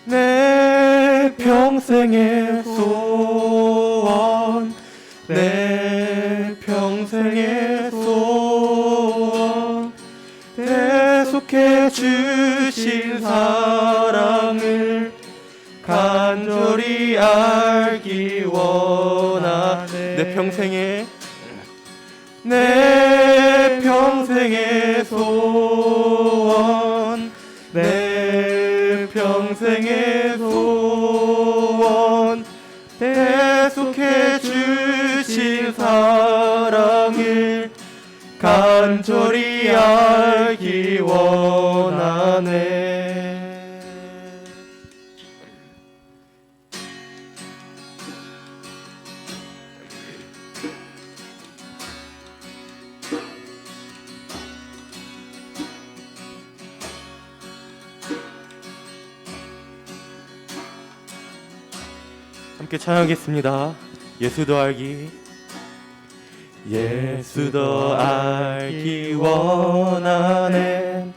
내 평생의 소원, 내 평생의 소원, 대속해 주신 사랑을 간절히 알기 원하네. 내 평생의 소원, 내 평생의 소원, 대속해 주신 사랑을 간절히 알기 원하네. 함께 찬양하겠습니다. 예수 더 알기. 예수 더 알기 원하네.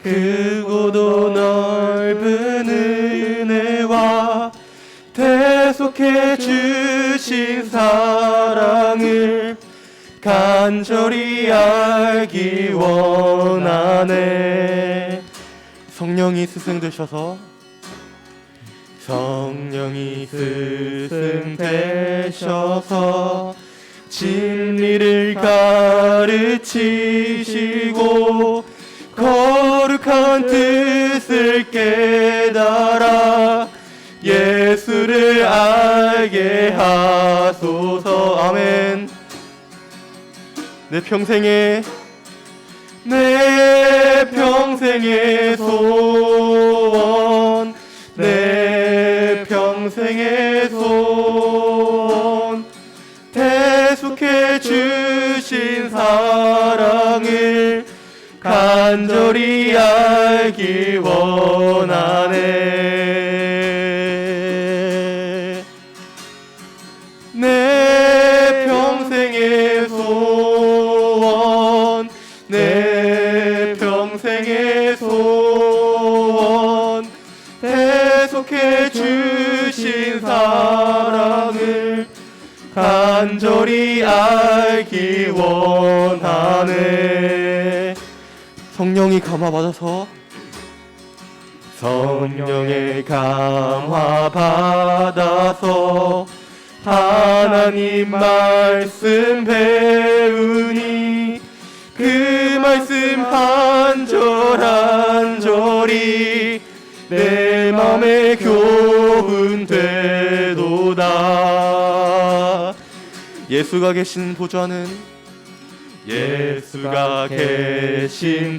크고도 넓은 은혜와 대속해 주신 사랑을 간절히 알기 원하네. 성령이 스승되셔서 스승 되셔서 진리를 가르치시고 거룩한 뜻을 깨달아 예수를 알게 하소서. 아멘. 내 평생의 소원, 내 평생의 소원, 대속해 주신 사랑을 간절히 알기 원하네. 내 평생의 소원, 내 평생의 소원, 대속해 주신 사랑을 간절히 알기 원하네. 성령이 감화받아서 성령의 감화 받아서 하나님 말씀 배우니 그 말씀 한 절 한 절이 내 맘에 교훈 되도다. 예수가 계신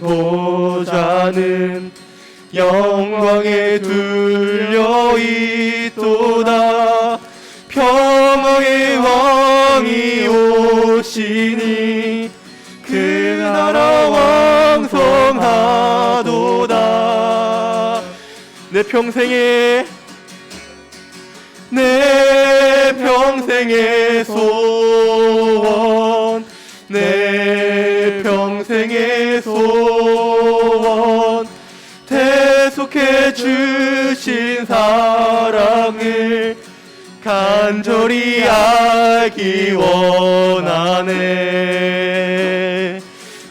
보좌는 영광에 둘려 있도다. 평화의 왕이 오시니 그 나라 왕성하도다. 내 평생의 소원, 내 평생의 소원, 대속해 주신 사랑을 간절히 알기 원하네.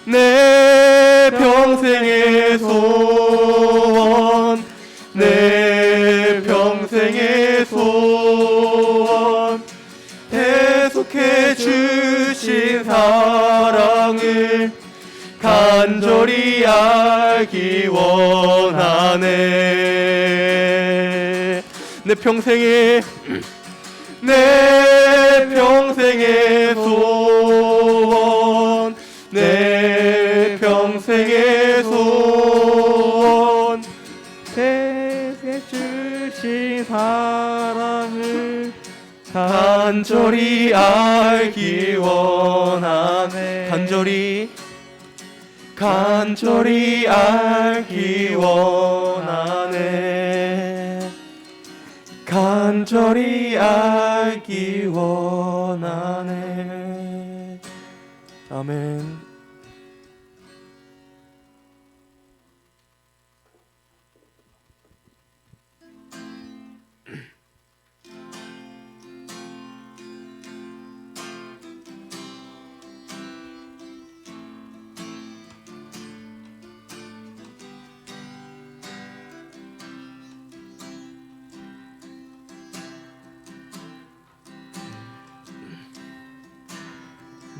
내 평생의 소원, 내 평생의 소원, 대속해 주신 사랑을 간절히 알기 원하네. 내 평생의 소원, 내 평생의 소원, 대속해 주신 사랑을 간절히 알기 원하네. 간절히 알기 원하네. 간절히 알기 원하네. 아멘.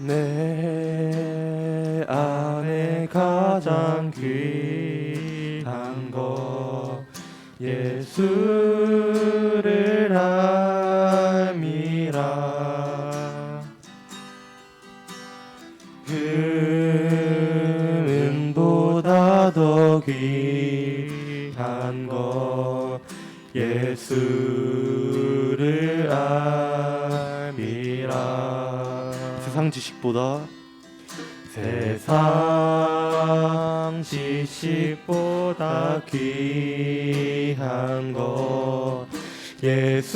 내 안에 가장 귀한 것 예수를 알미라. 금은보다 더 귀한 것 예수를 알미라. 세상 지식보다 귀한 것 예수를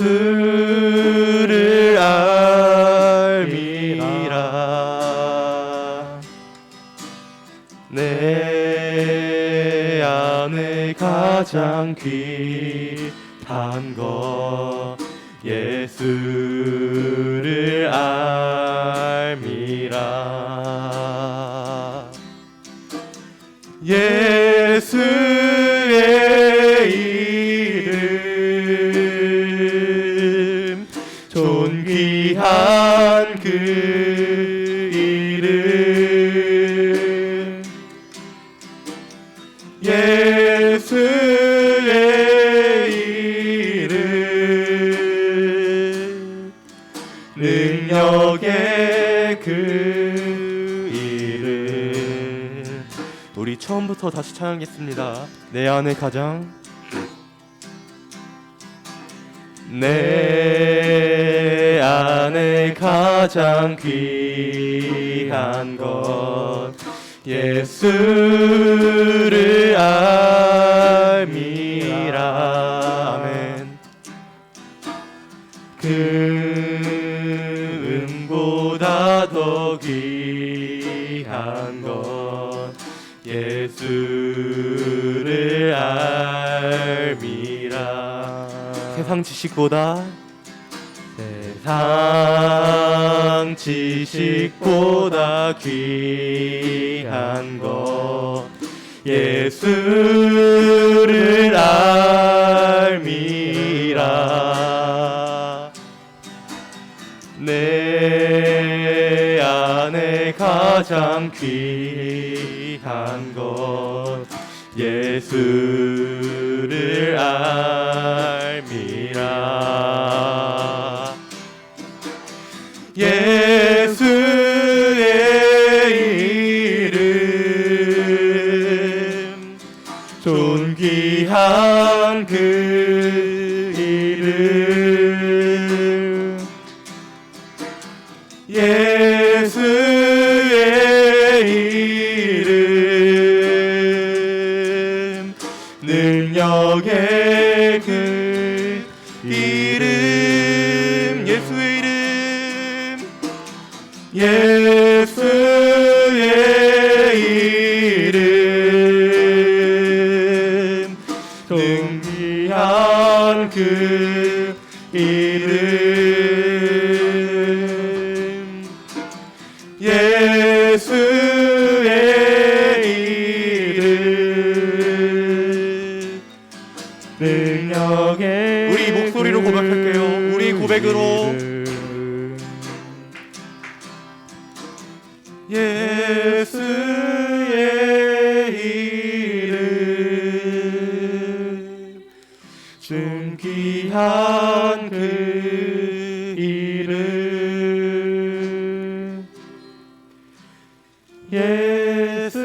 알미라. 내 안에 가장 귀한 것 예수를 알미라. 예수의 이름 존귀한 그 이름 예수의 이름 능력의 그 이름. 우리 처음부터 다시 찬양하겠습니다. 내 안에 가장 귀한 것 예수를 알미라. 아멘. 금보다 더 귀한 것 예수를 알미라. 세상 지식보다 귀한 것 예수를 알미라. 내 안에 가장 귀한 것 예수를 알미라. 예수의 이름 존귀한 그 이름 예수의 이름 능력의 그 이름 예수의 이름 예수의 이름 존귀한 그 이름 예수의 이름 능력의 우리 목소리로 고백할게요. 우리 고백으로 예수의 이름 존귀한 그 이름 예수의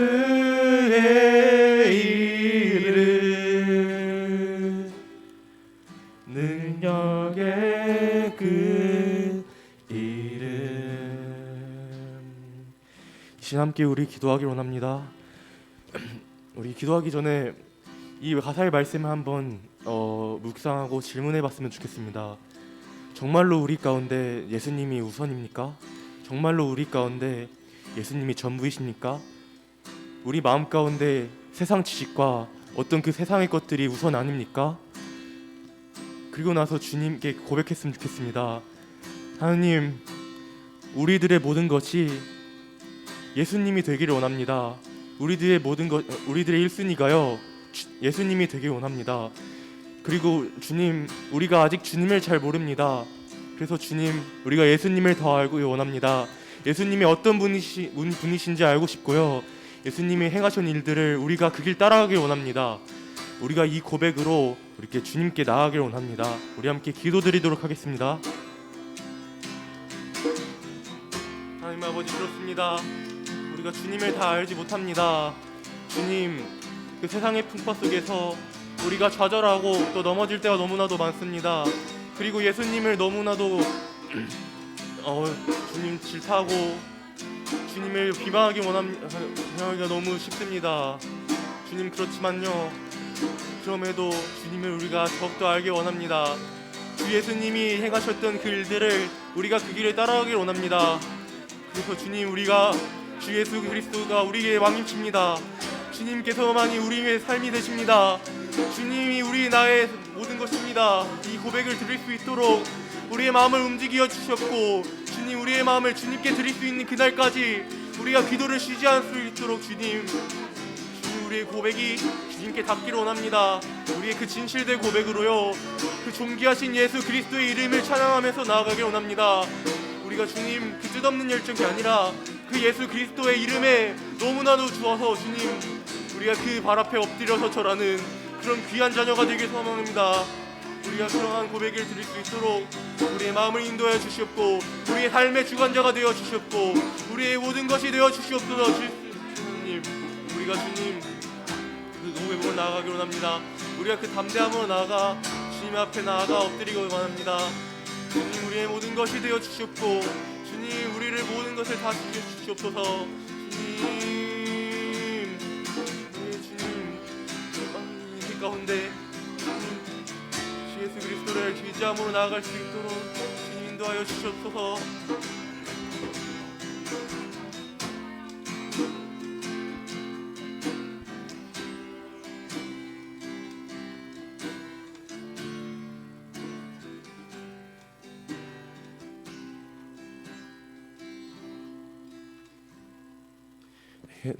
이름 능력의 그 이름. 이 시간 함께 우리 기도하기를 원합니다. 우리 기도하기 전에 이 가사의 말씀을 한번 묵상하고 질문해봤으면 좋겠습니다. 정말로 우리 가운데 예수님이 우선입니까? 정말로 우리 가운데 예수님이 전부이십니까? 우리 마음 가운데 세상 지식과 어떤 그 세상의 것들이 우선 아닙니까? 그리고 나서 주님께 고백했으면 좋겠습니다. 하나님, 우리들의 모든 것이 예수님이 되기를 원합니다. 우리들의 모든 것, 우리들의 1순위가요 예수님이 되길 원합니다. 그리고 주님, 우리가 아직 주님을 잘 모릅니다. 그래서 주님, 우리가 예수님을 더 알고 원합니다. 예수님이 어떤 분이신지 알고 싶고요, 예수님이 행하신 일들을 우리가 그 길 따라가길 원합니다. 우리가 이 고백으로 이렇게 주님께 나아가길 원합니다. 우리 함께 기도드리도록 하겠습니다. 하나님 아버지, 그렇습니다. 우리가 주님을 다 알지 못합니다. 주님, 그 세상의 풍파 속에서 우리가 좌절하고 또 넘어질 때가 너무나도 많습니다. 그리고 예수님을 너무나도 주님 질타하고 주님을 비방하기 원하기가 너무 쉽습니다. 주님, 그렇지만요, 그럼에도 주님을 우리가 더욱더 알기 원합니다. 주 예수님이 행하셨던 그 일들을 우리가 그 길을 따라가길 원합니다. 그래서 주님, 우리가 주 예수 그리스도가 우리의 왕이십니다. 주님께서만이 우리의 삶이 되십니다. 주님이 우리 나의 모든 것입니다. 이 고백을 드릴 수 있도록 우리의 마음을 움직여 주셨고, 주님, 우리의 마음을 주님께 드릴 수 있는 그날까지 우리가 기도를 쉬지 않을 수 있도록 주님, 우리의 고백이 주님께 닿기를 원합니다. 우리의 그 진실된 고백으로요, 그 존귀하신 예수 그리스도의 이름을 찬양하면서 나아가길 원합니다. 우리가 주님, 그 뜻없는 열정이 아니라 그 예수 그리스도의 이름에 너무나도 좋아서 주님, 우리가 그 발 앞에 엎드려서 절하는 그런 귀한 자녀가 되길 소망합니다. 우리가 그러한 고백을 드릴 수 있도록 우리의 마음을 인도하여 주시옵고, 우리의 삶의 주관자가 되어 주시옵고, 우리의 모든 것이 되어 주시옵소서. 주님, 우리가 주님 그 고백으로 나아가길 원합니다. 우리가 그 담대함으로 나아가 주님 앞에 나아가 엎드리고 원합니다. 주님, 우리의 모든 것이 되어 주시옵고, 주님, 우리를 모든 것을 다 주시옵소서. 주님, 주님, 이 가운데 주 예수 그리스도를 의지함으로 나아갈 수 있도록 주님 인도하여 주시옵소서.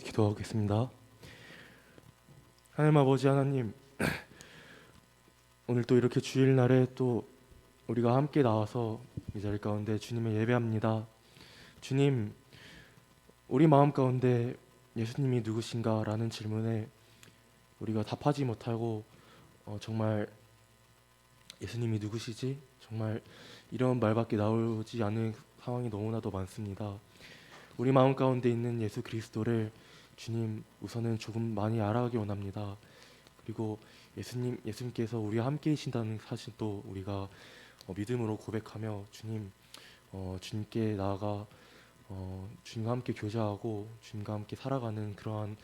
기도하겠습니다. 하나님 아버지, 하나님, 오늘 또 이렇게 주일날에 또 우리가 함께 나와서 이 자리 가운데 주님을 예배합니다. 주님, 우리 마음 가운데 예수님이 누구신가 라는 질문에 우리가 답하지 못하고 정말 예수님이 누구시지? 정말 이런 말밖에 나오지 않는 상황이 너무나도 많습니다. 우리 마음 가운데 있는 예수 그리스도를 주님, 우선은 조금 많이 알아가기 원합니다. 그리고 예수님께서 우리와 함께 계신다는 사실도 우리가 믿음으로 고백하며 주님, 주님께 나아가 주님과 함께 교제하고 주님과 함께 살아가는 그러한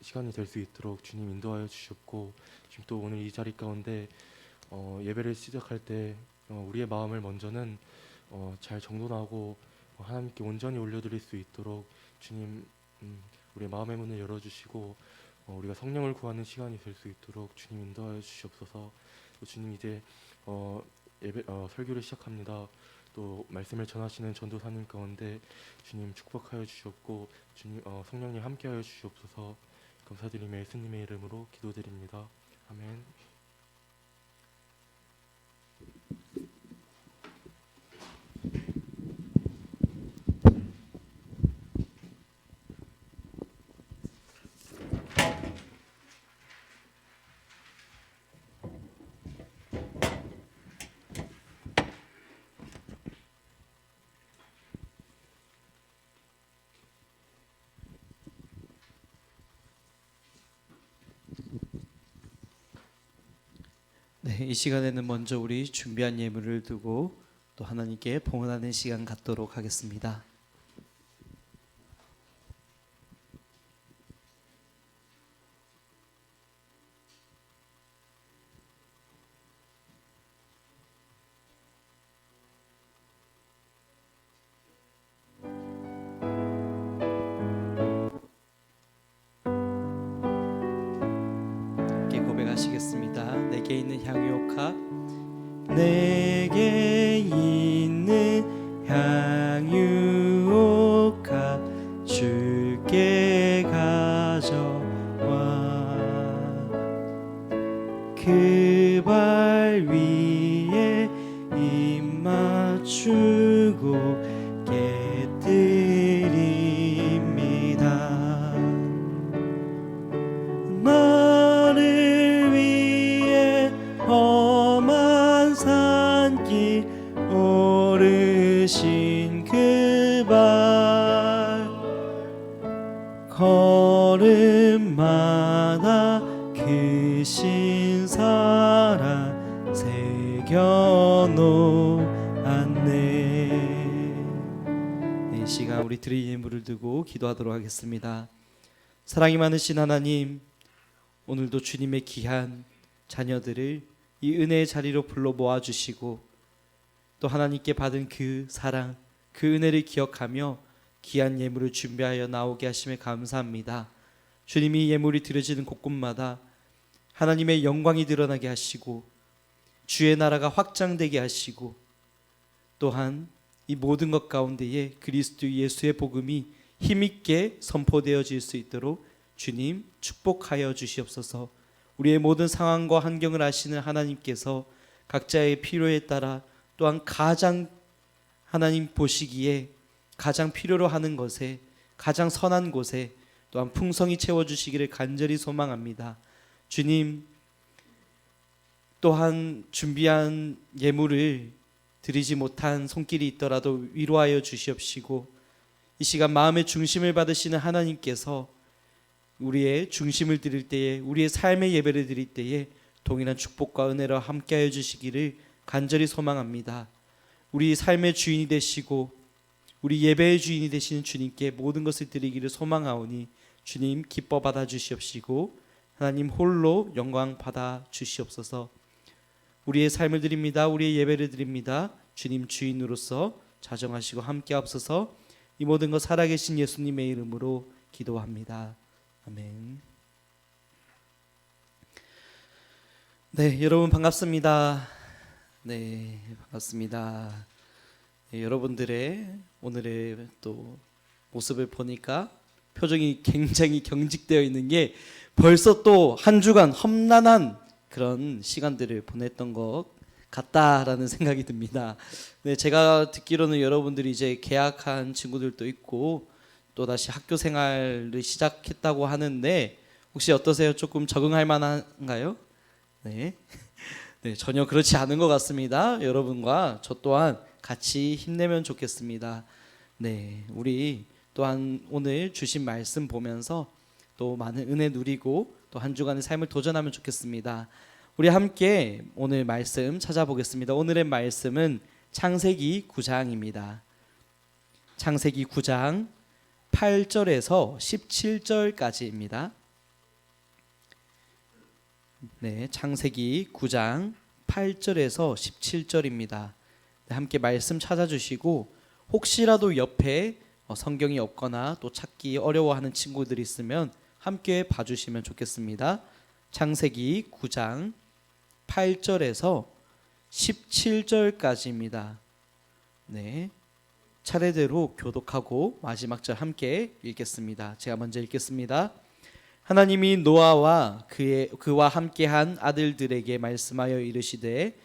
시간이 될 수 있도록 주님 인도하여 주셨고, 지금 또 오늘 이 자리 가운데 예배를 시작할 때 우리의 마음을 먼저는 잘 정돈하고 하나님께 온전히 올려드릴 수 있도록 주님, 우리의 마음의 문을 열어주시고 우리가 성령을 구하는 시간이 될 수 있도록 주님 인도하여 주시옵소서. 또 주님, 이제 설교를 시작합니다. 또 말씀을 전하시는 전도사님 가운데 주님 축복하여 주시옵고, 주님 성령님 함께하여 주시옵소서. 감사드리며 예수님의 이름으로 기도드립니다. 아멘. 네, 이 시간에는 먼저 우리 준비한 예물을 두고 또 하나님께 봉헌하는 시간 갖도록 하겠습니다. 기도하시겠습니다. 내게 있는 향유옥합, 내게 있는 향유옥합 주께 가져와 그 발 위에 입 맞추고 깨뜨립니다. 나를 위해 험한 산길 오르신 그 발 걸음마다 그 신사랑 새겨놓았네. 이 시간 우리 드릴 예물을 두고 기도하도록 하겠습니다. 사랑이 많으신 하나님, 오늘도 주님의 귀한 자녀들을 이 은혜의 자리로 불러 모아주시고 또 하나님께 받은 그 사랑, 그 은혜를 기억하며 귀한 예물을 준비하여 나오게 하심에 감사합니다. 주님이 예물이 드려지는 곳곳마다 하나님의 영광이 드러나게 하시고 주의 나라가 확장되게 하시고 또한 이 모든 것 가운데에 그리스도 예수의 복음이 힘있게 선포되어질 수 있도록 주님 축복하여 주시옵소서. 우리의 모든 상황과 환경을 아시는 하나님께서 각자의 필요에 따라 또한 가장 하나님 보시기에 가장 필요로 하는 것에 가장 선한 곳에 또한 풍성히 채워주시기를 간절히 소망합니다. 주님, 또한 준비한 예물을 드리지 못한 손길이 있더라도 위로하여 주시옵시고 이 시간 마음의 중심을 받으시는 하나님께서 우리의 중심을 드릴 때에 우리의 삶의 예배를 드릴 때에 동일한 축복과 은혜로 함께하여 주시기를 간절히 소망합니다. 우리 삶의 주인이 되시고 우리 예배의 주인이 되시는 주님께 모든 것을 드리기를 소망하오니 주님 기뻐 받아 주시옵시고 하나님 홀로 영광 받아 주시옵소서. 우리의 삶을 드립니다. 우리의 예배를 드립니다. 주님 주인으로서 자정하시고 함께하옵소서. 이 모든 것 살아계신 예수님의 이름으로 기도합니다. 아멘. 네, 여러분 반갑습니다. 네, 반갑습니다. 네, 여러분들의 오늘의 또 모습을 보니까 표정이 굉장히 경직되어 있는 게 벌써 또 한 주간 험난한 그런 시간들을 보냈던 것 같다라는 생각이 듭니다. 네, 제가 듣기로는 여러분들이 이제 개학한 친구들도 있고 또 다시 학교 생활을 시작했다고 하는데 혹시 어떠세요? 조금 적응할 만한가요? 네. 네, 전혀 그렇지 않은 것 같습니다. 여러분과 저 또한 같이 힘내면 좋겠습니다. 네, 우리 또한 오늘 주신 말씀 보면서 또 많은 은혜 누리고 또 한 주간의 삶을 도전하면 좋겠습니다. 우리 함께 오늘 말씀 찾아보겠습니다. 오늘의 말씀은 창세기 9장입니다. 창세기 9장 8절에서 17절까지입니다. 네, 창세기 9장 8절에서 17절입니다. 네, 함께 말씀 찾아주시고 혹시라도 옆에 성경이 없거나 또 찾기 어려워하는 친구들이 있으면 함께 봐주시면 좋겠습니다. 창세기 9장 8절에서 17절까지입니다. 네, 차례대로 교독하고 마지막 절 함께 읽겠습니다. 제가 먼저 읽겠습니다. 하나님이 노아와 그와 함께한 아들들에게 말씀하여 이르시되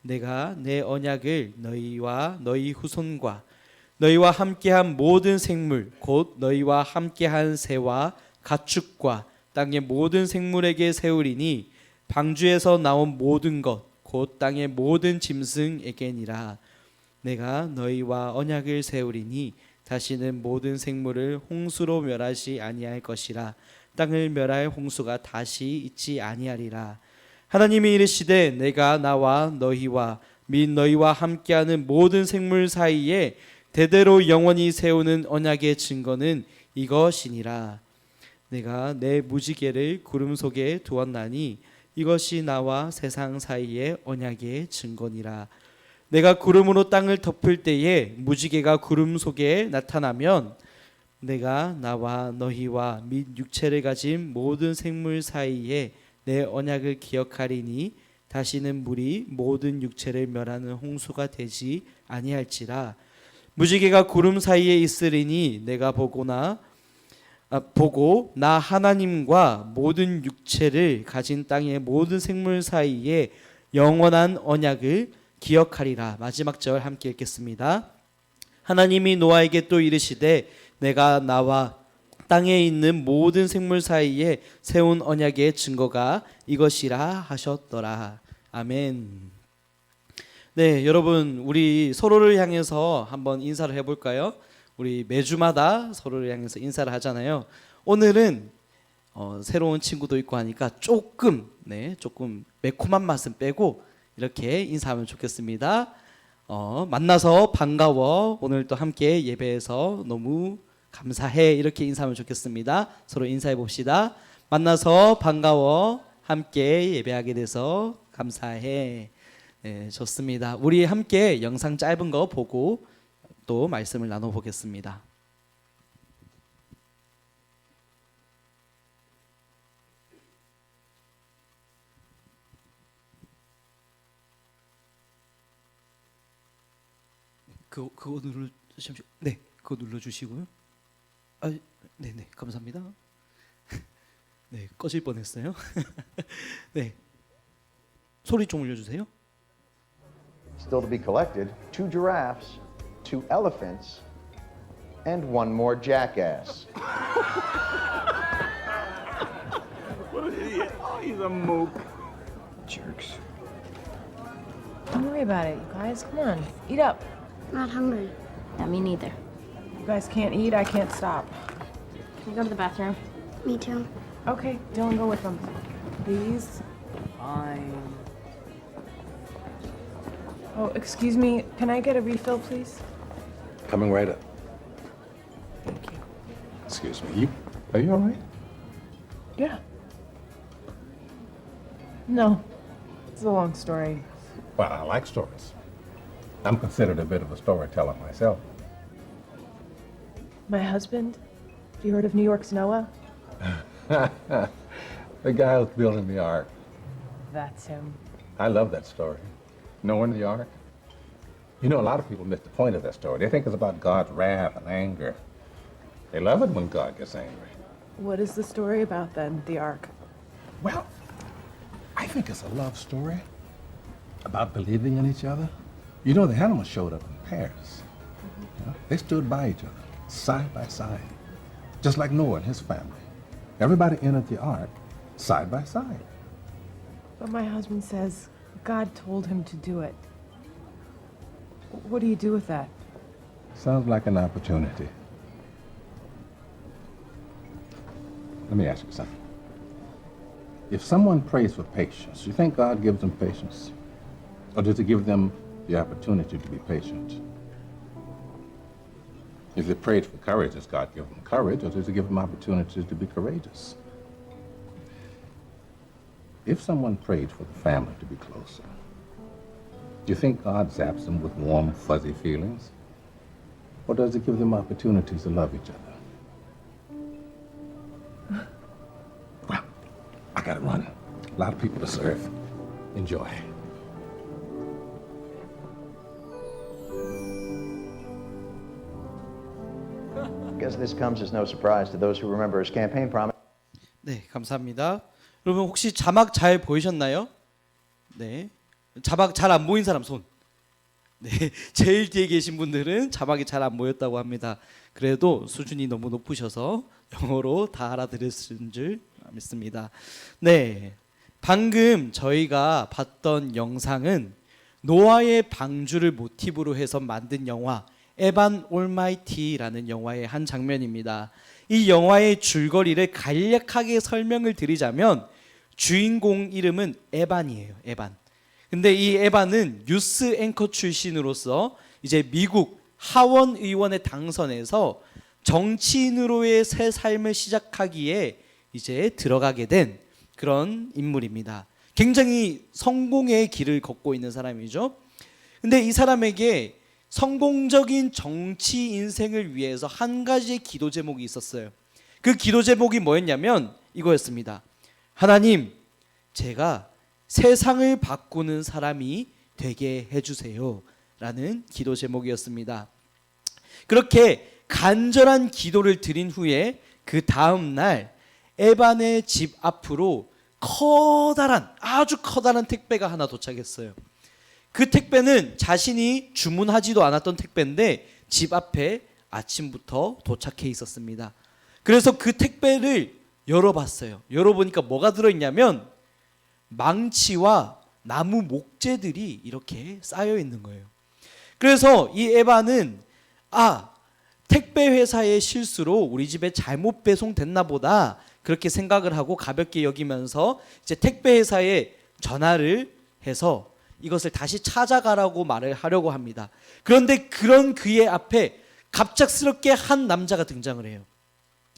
내가 내 언약을 너희와 너희 후손과 너희와 함께한 모든 생물 곧 너희와 함께한 새와 가축과 땅의 모든 생물에게 세우리니 방주에서 나온 모든 것 곧 땅의 모든 짐승에게니라. 내가 너희와 언약을 세우리니 다시는 모든 생물을 홍수로 멸하지 아니할 것이라. 땅을 멸할 홍수가 다시 있지 아니하리라. 하나님이 이르시되 내가 나와 너희와 및 너희와 함께하는 모든 생물 사이에 대대로 영원히 세우는 언약의 증거는 이것이니라. 내가 내 무지개를 구름 속에 두었나니 이것이 나와 세상 사이의 언약의 증거니라. 내가 구름으로 땅을 덮을 때에 무지개가 구름 속에 나타나면 내가 나와 너희와 및 육체를 가진 모든 생물 사이에 내 언약을 기억하리니 다시는 물이 모든 육체를 멸하는 홍수가 되지 아니할지라. 무지개가 구름 사이에 있으리니 내가 보고 나 하나님과 모든 육체를 가진 땅의 모든 생물 사이에 영원한 언약을 기억하리라. 마지막 절 함께 읽겠습니다. 하나님이 노아에게 또 이르시되 내가 나와 땅에 있는 모든 생물 사이에 세운 언약의 증거가 이것이라 하셨더라. 아멘. 네, 여러분 우리 서로를 향해서 한번 인사를 해볼까요? 우리 매주마다 서로를 향해서 인사를 하잖아요. 오늘은 새로운 친구도 있고 하니까 조금 매콤한 맛은 빼고 이렇게 인사하면 좋겠습니다. 만나서 반가워. 오늘 또 함께 예배해서 너무 감사해. 이렇게 인사하면 좋겠습니다. 서로 인사해 봅시다. 만나서 반가워. 함께 예배하게 돼서 감사해. 네, 좋습니다. 우리 함께 영상 짧은 거 보고 또 말씀을 나눠 보겠습니다. 그거 눌러 잠시 네, 그거 눌러 주시고요. 아, 네, 감사합니다. 네, 꺼질 뻔했어요. 네, 소리 좀 올려주세요. Still to be collected, 2 giraffes, 2 elephants, and 1 more jackass. What an idiot. Oh, he's a mook. Jerks. Don't worry about it, you guys. Come on, eat up. Not hungry. Yeah, me neither. You guys can't eat, I can't stop. Can you go to the bathroom? Me too. Okay, Dylan, go with them. Please. Fine. Oh, excuse me, can I get a refill, please? Coming right up. Thank you. Excuse me. Are you all right? Yeah. No, it's a long story. Well, I like stories. I'm considered a bit of a storyteller myself. My husband, have you heard of New York's Noah? The guy who's building the ark. That's him. I love that story. Knowing the ark. You know, a lot of people miss the point of that story. They think it's about God's wrath and anger. They love it when God gets angry. What is the story about then, the Ark? Well, I think it's a love story about believing in each other. You know, the animals showed up in pairs. You know, they stood by each other, side by side, just like Noah and his family. Everybody entered the ark side by side. But my husband says God told him to do it. What do you do with that? Sounds like an opportunity. Let me ask you something. If someone prays for patience, you think God gives them patience? Or does he give them the opportunity to be patient? If they prayed for courage, does God give them courage, or does he give them opportunities to be courageous? If someone prayed for the family to be closer, do you think God zaps them with warm, fuzzy feelings? Or does he give them opportunities to love each other? Well, I gotta run. A lot of people to serve. Enjoy. I guess this comes as no surprise to those who remember his campaign promise. 네, 감사합니다. 여러분 혹시 자막 잘 보이셨나요? 네, 자막 잘 안 보인 사람 손. 네, 제일 뒤에 계신 분들은 자막이 잘 안 보였다고 합니다. 그래도 수준이 너무 높으셔서 영어로 다 알아들으신 줄 믿습니다. 네, 방금 저희가 봤던 영상은 노아의 방주를 모티브로 해서 만든 영화 에반 올마이티라는 영화의 한 장면입니다. 이 영화의 줄거리를 간략하게 설명을 드리자면 주인공 이름은 에반이에요. 에반. 근데 이 에반은 뉴스 앵커 출신으로서 이제 미국 하원 의원에 당선해서 정치인으로의 새 삶을 시작하기에 이제 들어가게 된 그런 인물입니다. 굉장히 성공의 길을 걷고 있는 사람이죠. 근데 이 사람에게 성공적인 정치 인생을 위해서 한 가지의 기도 제목이 있었어요. 그 기도 제목이 뭐였냐면 이거였습니다. 하나님, 제가 세상을 바꾸는 사람이 되게 해주세요 라는 기도 제목이었습니다. 그렇게 간절한 기도를 드린 후에 그 다음 날 에반의 집 앞으로 아주 커다란 택배가 하나 도착했어요. 그 택배는 자신이 주문하지도 않았던 택배인데 집 앞에 아침부터 도착해 있었습니다. 그래서 그 택배를 열어봤어요. 열어보니까 뭐가 들어있냐면 망치와 나무 목재들이 이렇게 쌓여 있는 거예요. 그래서 이 에바는 택배 회사의 실수로 우리 집에 잘못 배송됐나 보다 그렇게 생각을 하고 가볍게 여기면서 이제 택배 회사에 전화를 해서 이것을 다시 찾아가라고 말을 하려고 합니다. 그런데 그런 그의 앞에 갑작스럽게 한 남자가 등장을 해요.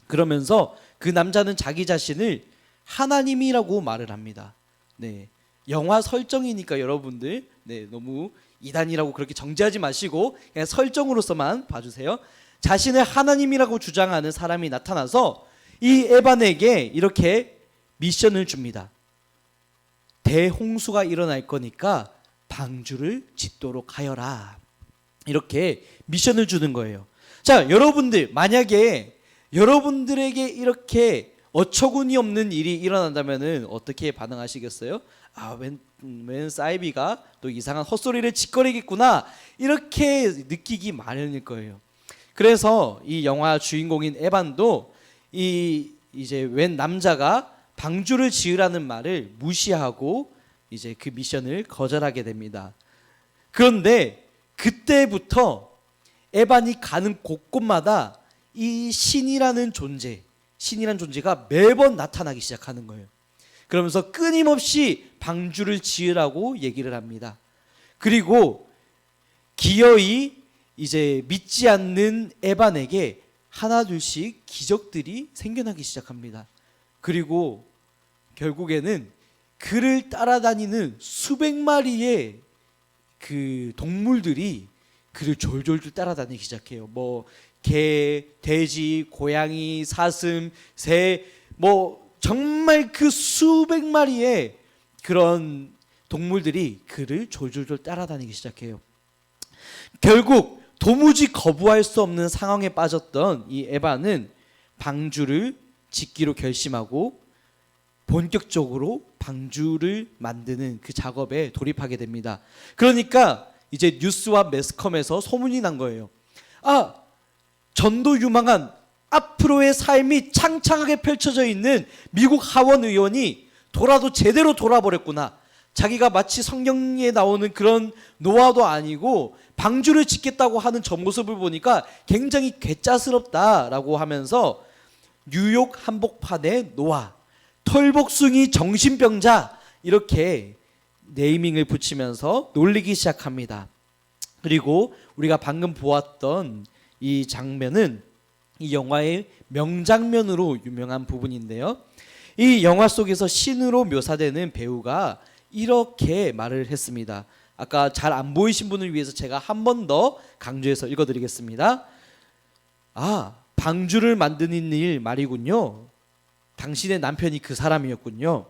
그러면서 그 남자는 자기 자신을 하나님이라고 말을 합니다. 네, 영화 설정이니까 여러분들 너무 이단이라고 그렇게 정지하지 마시고 그냥 설정으로서만 봐주세요. 자신을 하나님이라고 주장하는 사람이 나타나서 이 에반에게 이렇게 미션을 줍니다. 대홍수가 일어날 거니까 방주를 짓도록 하여라. 이렇게 미션을 주는 거예요. 자, 여러분들 만약에 여러분들에게 이렇게 어처구니 없는 일이 일어난다면은 어떻게 반응하시겠어요? 웬 사이비가 또 이상한 헛소리를 짓거리겠구나 이렇게 느끼기 마련일 거예요. 그래서 이 영화 주인공인 에반도 이제 웬 남자가 방주를 지으라는 말을 무시하고 이제 그 미션을 거절하게 됩니다. 그런데 그때부터 에반이 가는 곳곳마다 이 신이라는 존재가 매번 나타나기 시작하는 거예요. 그러면서 끊임없이 방주를 지으라고 얘기를 합니다. 그리고 기어이 이제 믿지 않는 에반에게 하나둘씩 기적들이 생겨나기 시작합니다. 그리고 결국에는 그를 따라다니는 수백 마리의 그 동물들이 그를 졸졸 따라다니기 시작해요. 개, 돼지, 고양이, 사슴, 새, 정말 그 수백 마리의 그런 동물들이 그를 졸졸 따라다니기 시작해요. 결국 도무지 거부할 수 없는 상황에 빠졌던 이 에바는 방주를 짓기로 결심하고 본격적으로 방주를 만드는 그 작업에 돌입하게 됩니다. 그러니까 이제 뉴스와 매스컴에서 소문이 난 거예요. 전도 유망한 앞으로의 삶이 창창하게 펼쳐져 있는 미국 하원 의원이 돌아도 제대로 돌아버렸구나. 자기가 마치 성경에 나오는 그런 노아도 아니고 방주를 짓겠다고 하는 저 모습을 보니까 굉장히 괴짜스럽다라고 하면서 뉴욕 한복판의 노아, 털복숭이 정신병자 이렇게 네이밍을 붙이면서 놀리기 시작합니다. 그리고 우리가 방금 보았던 이 장면은 이 영화의 명장면으로 유명한 부분인데요. 이 영화 속에서 신으로 묘사되는 배우가 이렇게 말을 했습니다. 아까 잘 안 보이신 분을 위해서 제가 한 번 더 강조해서 읽어드리겠습니다. 방주를 만드는 일 말이군요. 당신의 남편이 그 사람이었군요.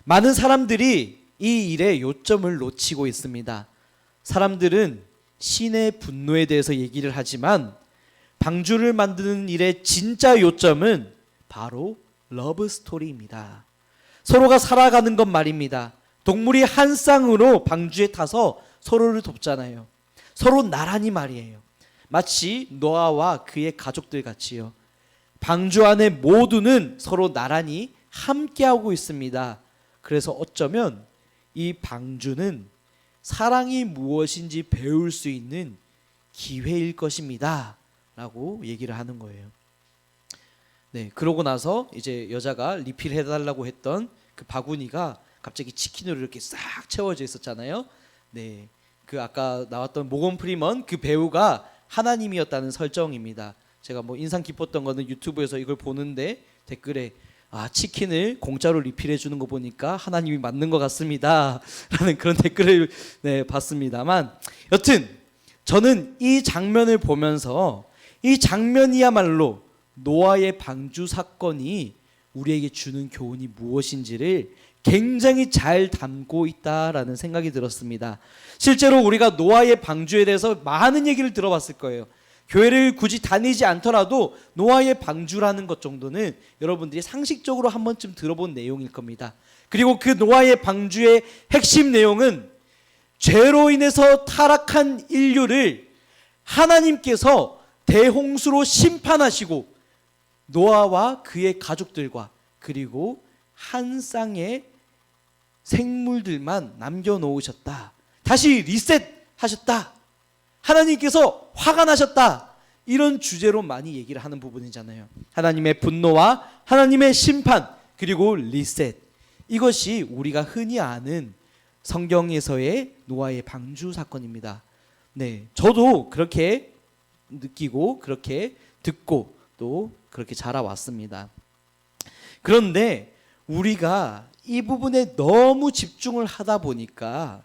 많은 사람들이 이 일의 요점을 놓치고 있습니다. 사람들은 신의 분노에 대해서 얘기를 하지만 방주를 만드는 일의 진짜 요점은 바로 러브 스토리입니다. 서로가 살아가는 것 말입니다. 동물이 한 쌍으로 방주에 타서 서로를 돕잖아요. 서로 나란히 말이에요. 마치 노아와 그의 가족들 같이요. 방주 안에 모두는 서로 나란히 함께하고 있습니다. 그래서 어쩌면 이 방주는 사랑이 무엇인지 배울 수 있는 기회일 것입니다 라고 얘기를 하는 거예요. 네, 그러고 나서 이제 여자가 리필해달라고 했던 그 바구니가 갑자기 치킨으로 이렇게 싹 채워져 있었잖아요. 네, 그 아까 나왔던 모건 프리먼 그 배우가 하나님이었다는 설정입니다. 제가 인상 깊었던 거는 유튜브에서 이걸 보는데 댓글에 치킨을 공짜로 리필해 주는 거 보니까 하나님이 맞는 것 같습니다 라는 그런 댓글을 봤습니다만, 여튼 저는 이 장면을 보면서 이 장면이야말로 노아의 방주 사건이 우리에게 주는 교훈이 무엇인지를 굉장히 잘 담고 있다라는 생각이 들었습니다. 실제로 우리가 노아의 방주에 대해서 많은 얘기를 들어봤을 거예요. 교회를 굳이 다니지 않더라도 노아의 방주라는 것 정도는 여러분들이 상식적으로 한 번쯤 들어본 내용일 겁니다. 그리고 그 노아의 방주의 핵심 내용은 죄로 인해서 타락한 인류를 하나님께서 대홍수로 심판하시고 노아와 그의 가족들과 그리고 한 쌍의 생물들만 남겨놓으셨다. 다시 리셋하셨다. 하나님께서 화가 나셨다. 이런 주제로 많이 얘기를 하는 부분이잖아요. 하나님의 분노와 하나님의 심판 그리고 리셋. 이것이 우리가 흔히 아는 성경에서의 노아의 방주 사건입니다. 네, 저도 그렇게 느끼고 그렇게 듣고 또 그렇게 자라왔습니다. 그런데 우리가 이 부분에 너무 집중을 하다 보니까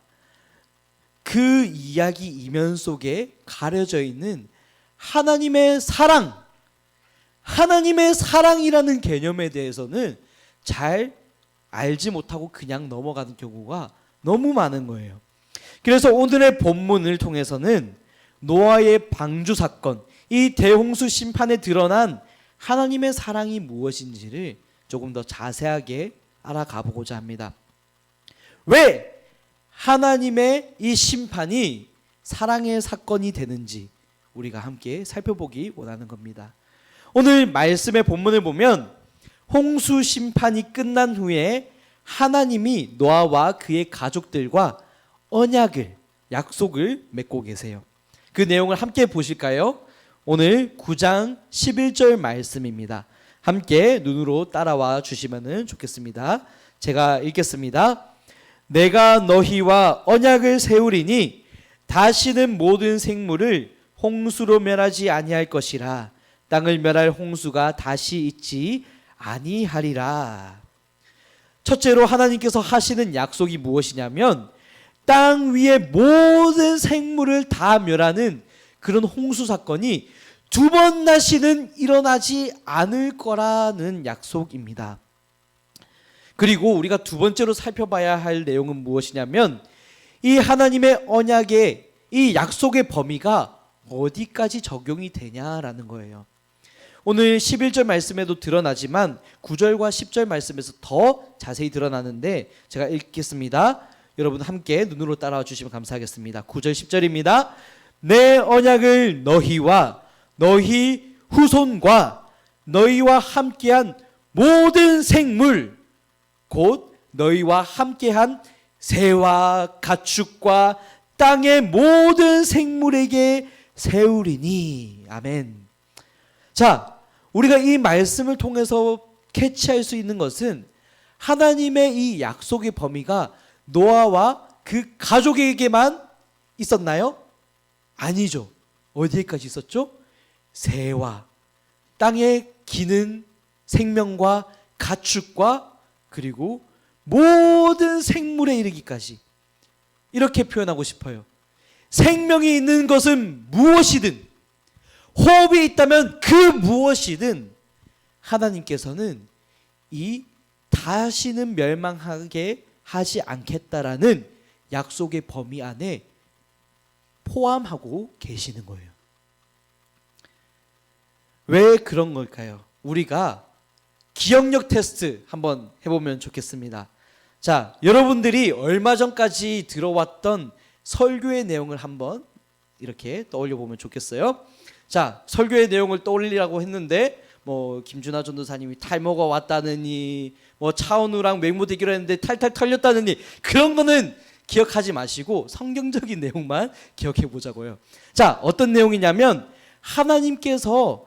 그 이야기 이면 속에 가려져 있는 하나님의 사랑, 하나님의 사랑이라는 개념에 대해서는 잘 알지 못하고 그냥 넘어가는 경우가 너무 많은 거예요. 그래서 오늘의 본문을 통해서는 노아의 방주 사건, 이 대홍수 심판에 드러난 하나님의 사랑이 무엇인지를 조금 더 자세하게 알아가 보고자 합니다. 왜 하나님의 이 심판이 사랑의 사건이 되는지 우리가 함께 살펴보기 원하는 겁니다. 오늘 말씀의 본문을 보면 홍수 심판이 끝난 후에 하나님이 노아와 그의 가족들과 언약을, 약속을 맺고 계세요. 그 내용을 함께 보실까요? 오늘 9장 11절 말씀입니다. 함께 눈으로 따라와 주시면 좋겠습니다. 제가 읽겠습니다. 내가 너희와 언약을 세우리니 다시는 모든 생물을 홍수로 멸하지 아니할 것이라. 땅을 멸할 홍수가 다시 있지 아니하리라. 첫째로 하나님께서 하시는 약속이 무엇이냐면 땅 위의 모든 생물을 다 멸하는 그런 홍수 사건이 두 번 다시는 일어나지 않을 거라는 약속입니다. 그리고 우리가 두 번째로 살펴봐야 할 내용은 무엇이냐면 이 하나님의 언약의 이 약속의 범위가 어디까지 적용이 되냐라는 거예요. 오늘 11절 말씀에도 드러나지만 9절과 10절 말씀에서 더 자세히 드러나는데 제가 읽겠습니다. 여러분 함께 눈으로 따라와 주시면 감사하겠습니다. 9절 10절입니다. 내 언약을 너희와 너희 후손과 너희와 함께한 모든 생물 곧 너희와 함께한 새와 가축과 땅의 모든 생물에게 세우리니. 아멘. 자, 우리가 이 말씀을 통해서 캐치할 수 있는 것은 하나님의 이 약속의 범위가 노아와 그 가족에게만 있었나요? 아니죠. 어디에까지 있었죠? 새와 땅에 기는 생명과 가축과 그리고 모든 생물에 이르기까지. 이렇게 표현하고 싶어요. 생명이 있는 것은 무엇이든 호흡이 있다면 그 무엇이든 하나님께서는 이 다시는 멸망하게 하지 않겠다라는 약속의 범위 안에 포함하고 계시는 거예요. 왜 그런 걸까요? 우리가 기억력 테스트 한번 해보면 좋겠습니다. 자, 여러분들이 얼마 전까지 들어왔던 설교의 내용을 한번 이렇게 떠올려 보면 좋겠어요. 자, 설교의 내용을 떠올리라고 했는데 뭐 김준하 전도사님이 탈모가 왔다느니 뭐 차은우랑 맹모 대결했는데 탈탈 털렸다느니 그런 거는 기억하지 마시고 성경적인 내용만 기억해 보자고요. 자, 어떤 내용이냐면 하나님께서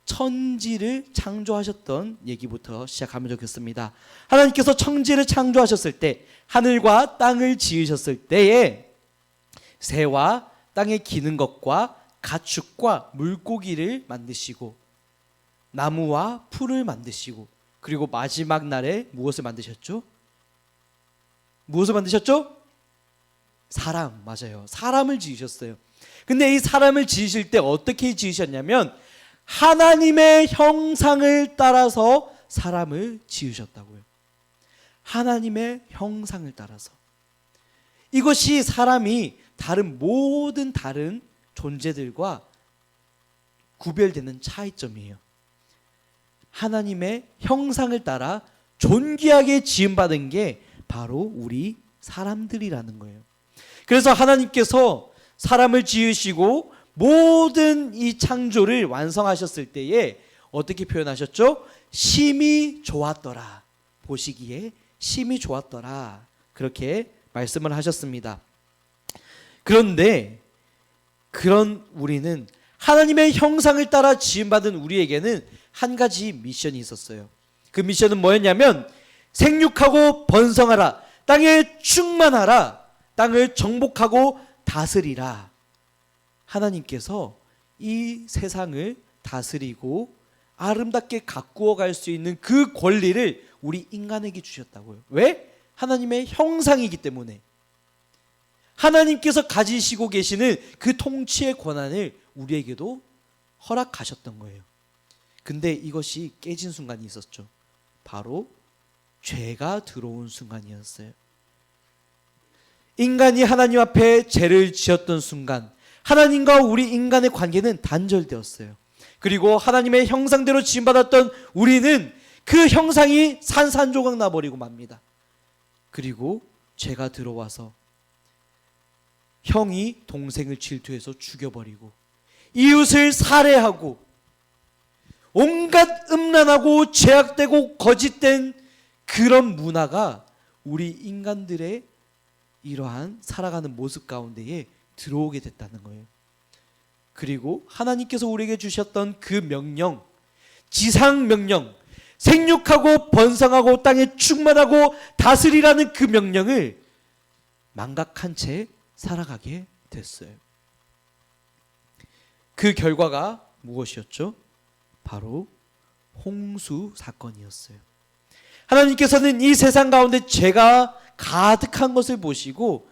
천지를 창조하셨던 얘기부터 시작하면 좋겠습니다. 하나님께서 천지를 창조하셨을 때 하늘과 땅을 지으셨을 때에 새와 땅에 기는 것과 가축과 물고기를 만드시고 나무와 풀을 만드시고 그리고 마지막 날에 무엇을 만드셨죠? 무엇을 만드셨죠? 사람, 맞아요. 사람을 지으셨어요. 근데 이 사람을 지으실 때 어떻게 지으셨냐면 하나님의 형상을 따라서 사람을 지으셨다고요. 하나님의 형상을 따라서. 이것이 사람이 모든 다른 존재들과 구별되는 차이점이에요. 하나님의 형상을 따라 존귀하게 지음받은 게 바로 우리 사람들이라는 거예요. 그래서 하나님께서 사람을 지으시고 모든 이 창조를 완성하셨을 때에 어떻게 표현하셨죠? 심히 좋았더라. 보시기에 심히 좋았더라. 그렇게 말씀을 하셨습니다. 그런데 그런 우리는 하나님의 형상을 따라 지음받은 우리에게는 한 가지 미션이 있었어요. 그 미션은 뭐였냐면 생육하고 번성하라. 땅에 충만하라. 땅을 정복하고 다스리라. 하나님께서 이 세상을 다스리고 아름답게 가꾸어 갈 수 있는 그 권리를 우리 인간에게 주셨다고요. 왜? 하나님의 형상이기 때문에. 하나님께서 가지시고 계시는 그 통치의 권한을 우리에게도 허락하셨던 거예요. 근데 이것이 깨진 순간이 있었죠. 바로 죄가 들어온 순간이었어요. 인간이 하나님 앞에 죄를 지었던 순간 하나님과 우리 인간의 관계는 단절되었어요. 그리고 하나님의 형상대로 지음받았던 우리는 그 형상이 산산조각 나버리고 맙니다. 그리고 죄가 들어와서 형이 동생을 질투해서 죽여버리고 이웃을 살해하고 온갖 음란하고 죄악되고 거짓된 그런 문화가 우리 인간들의 이러한 살아가는 모습 가운데에 들어오게 됐다는 거예요. 그리고 하나님께서 우리에게 주셨던 그 명령, 지상 명령, 생육하고 번성하고 땅에 충만하고 다스리라는 그 명령을 망각한 채 살아가게 됐어요. 그 결과가 무엇이었죠? 바로 홍수 사건이었어요. 하나님께서는 이 세상 가운데 죄가 가득한 것을 보시고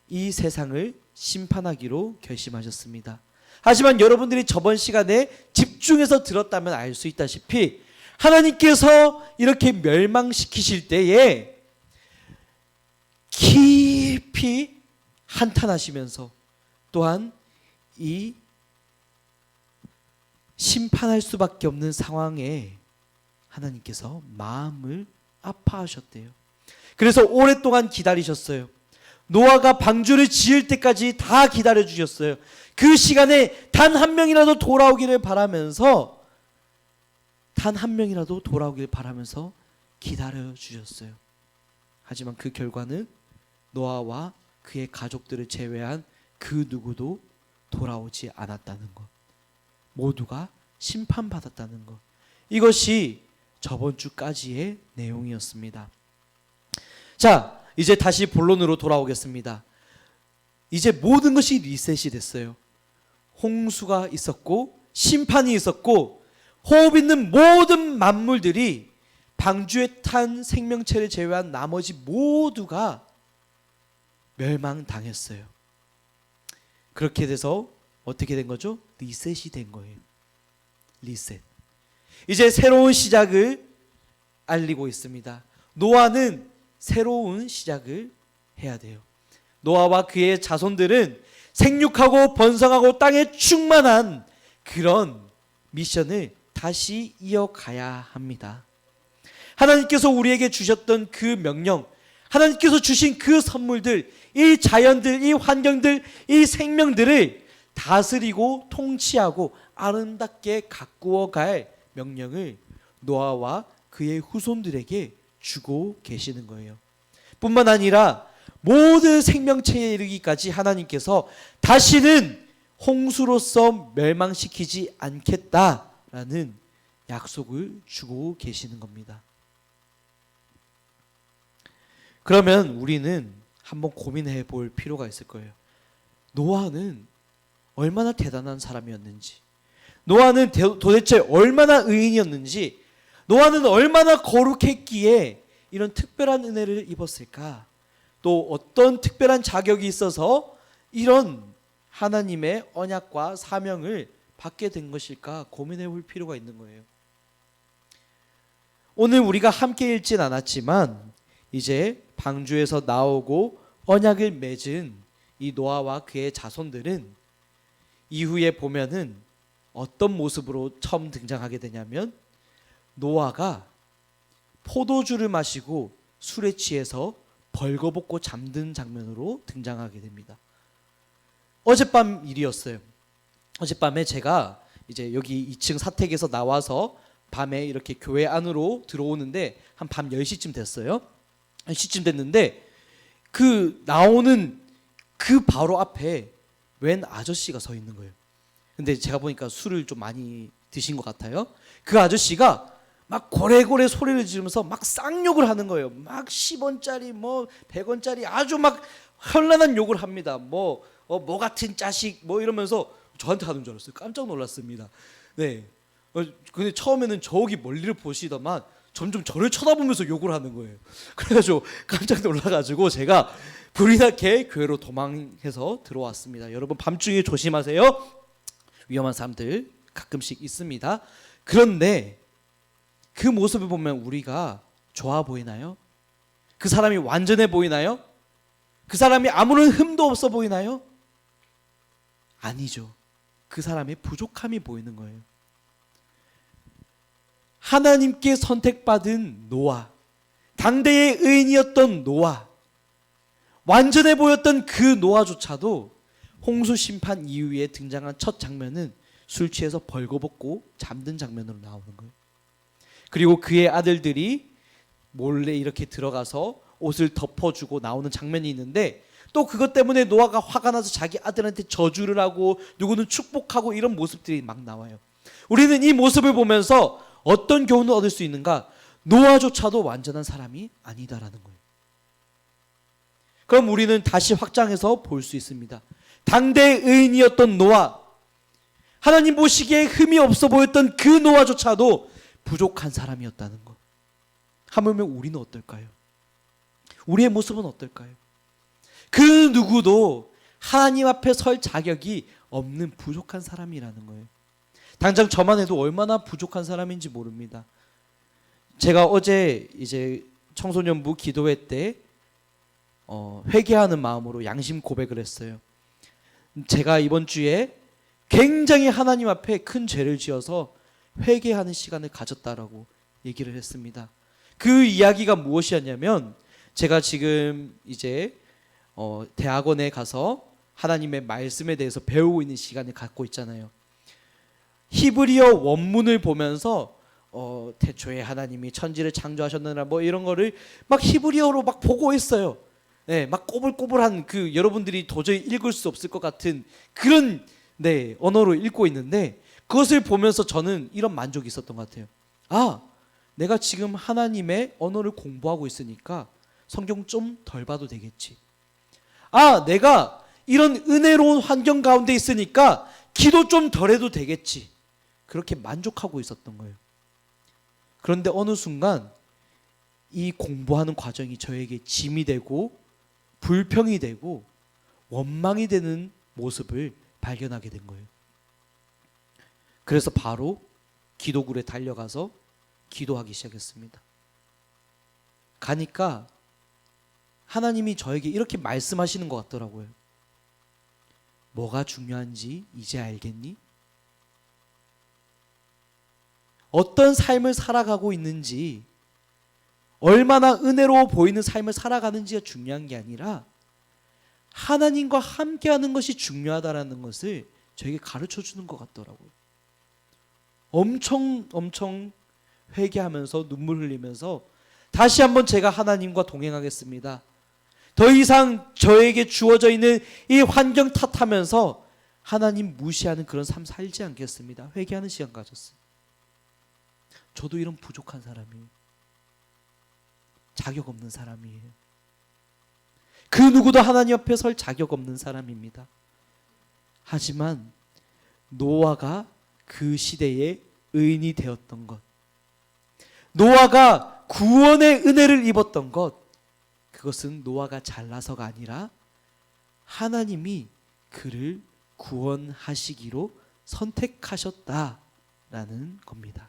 이 세상을 심판하기로 결심하셨습니다. 하지만 여러분들이 저번 시간에 집중해서 들었다면 알 수 있다시피 하나님께서 이렇게 멸망시키실 때에 깊이 한탄하시면서 또한 이 심판할 수밖에 없는 상황에 하나님께서 마음을 아파하셨대요. 그래서 오랫동안 기다리셨어요. 노아가 방주를 지을 때까지 다 기다려 주셨어요. 그 시간에 단 한 명이라도 돌아오기를 바라면서 기다려 주셨어요. 하지만 그 결과는 노아와 그의 가족들을 제외한 그 누구도 돌아오지 않았다는 것. 모두가 심판받았다는 것. 이것이 저번 주까지의 내용이었습니다. 자, 이제 다시 본론으로 돌아오겠습니다. 이제 모든 것이 리셋이 됐어요. 홍수가 있었고 심판이 있었고 호흡 있는 모든 만물들이 방주에 탄 생명체를 제외한 나머지 모두가 멸망당했어요. 그렇게 돼서 어떻게 된 거죠? 리셋이 된 거예요. 리셋. 이제 새로운 시작을 알리고 있습니다. 노아는 새로운 시작을 해야 돼요. 노아와 그의 자손들은 생육하고 번성하고 땅에 충만한 그런 미션을 다시 이어가야 합니다. 하나님께서 우리에게 주셨던 그 명령, 하나님께서 주신 그 선물들, 이 자연들, 이 환경들, 이 생명들을 다스리고 통치하고 아름답게 가꾸어 갈 명령을 노아와 그의 후손들에게 주고 계시는 거예요. 뿐만 아니라 모든 생명체에 이르기까지 하나님께서 다시는 홍수로서 멸망시키지 않겠다라는 약속을 주고 계시는 겁니다. 그러면 우리는 한번 고민해 볼 필요가 있을 거예요. 노아는 얼마나 대단한 사람이었는지, 노아는 도대체 얼마나 의인이었는지, 노아는 얼마나 거룩했기에 이런 특별한 은혜를 입었을까? 또 어떤 특별한 자격이 있어서 이런 하나님의 언약과 사명을 받게 된 것일까 고민해 볼 필요가 있는 거예요. 오늘 우리가 함께 읽진 않았지만 이제 방주에서 나오고 언약을 맺은 이 노아와 그의 자손들은 이후에 보면은 어떤 모습으로 처음 등장하게 되냐면 노아가 포도주를 마시고 술에 취해서 벌거벗고 잠든 장면으로 등장하게 됩니다. 어젯밤 일이었어요. 어젯밤에 제가 이제 여기 2층 사택에서 나와서 밤에 이렇게 교회 안으로 들어오는데 한 밤 10시쯤 됐어요. 10시쯤 됐는데 그 나오는 그 바로 앞에 웬 아저씨가 서 있는 거예요. 근데 제가 보니까 술을 좀 많이 드신 것 같아요. 그 아저씨가 막 고래고래 소리를 지르면서 막 쌍욕을 하는 거예요. 막 10원짜리 뭐 100원짜리 아주 막 현란한 욕을 합니다. 뭐 같은 자식 뭐 이러면서 저한테 하는 줄 알았어요. 깜짝 놀랐습니다. 네. 근데 처음에는 저기 멀리를 보시더만 점점 저를 쳐다보면서 욕을 하는 거예요. 그래가지고 깜짝 놀라가지고 제가 불이 나게 교회로 도망해서 들어왔습니다. 여러분 밤중에 조심하세요. 위험한 사람들 가끔씩 있습니다. 그런데 그 모습을 보면 우리가 좋아 보이나요? 그 사람이 완전해 보이나요? 그 사람이 아무런 흠도 없어 보이나요? 아니죠. 그 사람의 부족함이 보이는 거예요. 하나님께 선택받은 노아, 당대의 의인이었던 노아, 완전해 보였던 그 노아조차도 홍수 심판 이후에 등장한 첫 장면은 술 취해서 벌거벗고 잠든 장면으로 나오는 거예요. 그리고 그의 아들들이 몰래 이렇게 들어가서 옷을 덮어주고 나오는 장면이 있는데 또 그것 때문에 노아가 화가 나서 자기 아들한테 저주를 하고 누구는 축복하고 이런 모습들이 막 나와요. 우리는 이 모습을 보면서 어떤 교훈을 얻을 수 있는가? 노아조차도 완전한 사람이 아니다라는 거예요. 그럼 우리는 다시 확장해서 볼 수 있습니다. 당대의 의인이었던 노아, 하나님 보시기에 흠이 없어 보였던 그 노아조차도 부족한 사람이었다는 것. 하물며 우리는 어떨까요? 우리의 모습은 어떨까요? 그 누구도 하나님 앞에 설 자격이 없는 부족한 사람이라는 거예요. 당장 저만 해도 얼마나 부족한 사람인지 모릅니다. 제가 어제 이제 청소년부 기도회 때 회개하는 마음으로 양심 고백을 했어요. 제가 이번 주에 굉장히 하나님 앞에 큰 죄를 지어서 회개하는 시간을 가졌다라고 얘기를 했습니다. 그 이야기가 무엇이었냐면 제가 지금 이제 대학원에 가서 하나님의 말씀에 대해서 배우고 있는 시간을 갖고 있잖아요. 히브리어 원문을 보면서 태초에 하나님이 천지를 창조하셨느라 뭐 이런 거를 막 히브리어로 막 보고 있어요. 네, 막 꼬불꼬불한 그 여러분들이 도저히 읽을 수 없을 것 같은 그런 언어로 읽고 있는데 그것을 보면서 저는 이런 만족이 있었던 것 같아요. 아, 내가 지금 하나님의 언어를 공부하고 있으니까 성경 좀 덜 봐도 되겠지. 아, 내가 이런 은혜로운 환경 가운데 있으니까 기도 좀 덜 해도 되겠지. 그렇게 만족하고 있었던 거예요. 그런데 어느 순간 이 공부하는 과정이 저에게 짐이 되고 불평이 되고 원망이 되는 모습을 발견하게 된 거예요. 그래서 바로 기도굴에 달려가서 기도하기 시작했습니다. 가니까 하나님이 저에게 이렇게 말씀하시는 것 같더라고요. 뭐가 중요한지 이제 알겠니? 어떤 삶을 살아가고 있는지, 얼마나 은혜로워 보이는 삶을 살아가는지가 중요한 게 아니라 하나님과 함께하는 것이 중요하다라는 것을 저에게 가르쳐 주는 것 같더라고요. 엄청 회개하면서 눈물 흘리면서 다시 한번 제가 하나님과 동행하겠습니다. 더 이상 저에게 주어져 있는 이 환경 탓하면서 하나님 무시하는 그런 삶 살지 않겠습니다. 회개하는 시간 가졌어요. 저도 이런 부족한 사람이에요. 자격 없는 사람이에요. 그 누구도 하나님 앞에 설 자격 없는 사람입니다. 하지만 노아가 그 시대의 의인이 되었던 것, 노아가 구원의 은혜를 입었던 것, 그것은 노아가 잘나서가 아니라 하나님이 그를 구원하시기로 선택하셨다라는 겁니다.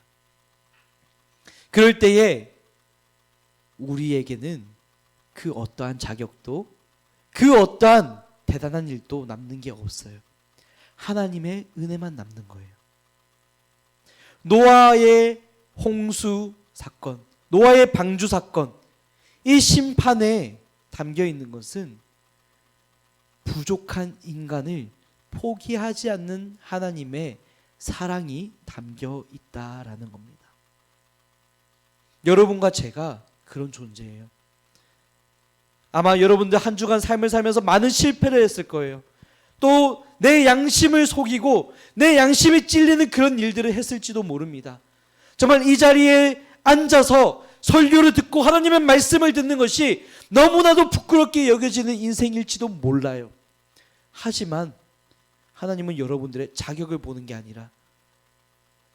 그럴 때에 우리에게는 그 어떠한 자격도 그 어떠한 대단한 일도 남는 게 없어요. 하나님의 은혜만 남는 거예요. 노아의 홍수 사건, 노아의 방주 사건, 이 심판에 담겨 있는 것은 부족한 인간을 포기하지 않는 하나님의 사랑이 담겨 있다라는 겁니다. 여러분과 제가 그런 존재예요. 아마 여러분들 한 주간 삶을 살면서 많은 실패를 했을 거예요. 또 내 양심을 속이고 내 양심이 찔리는 그런 일들을 했을지도 모릅니다. 정말 이 자리에 앉아서 설교를 듣고 하나님의 말씀을 듣는 것이 너무나도 부끄럽게 여겨지는 인생일지도 몰라요. 하지만 하나님은 여러분들의 자격을 보는 게 아니라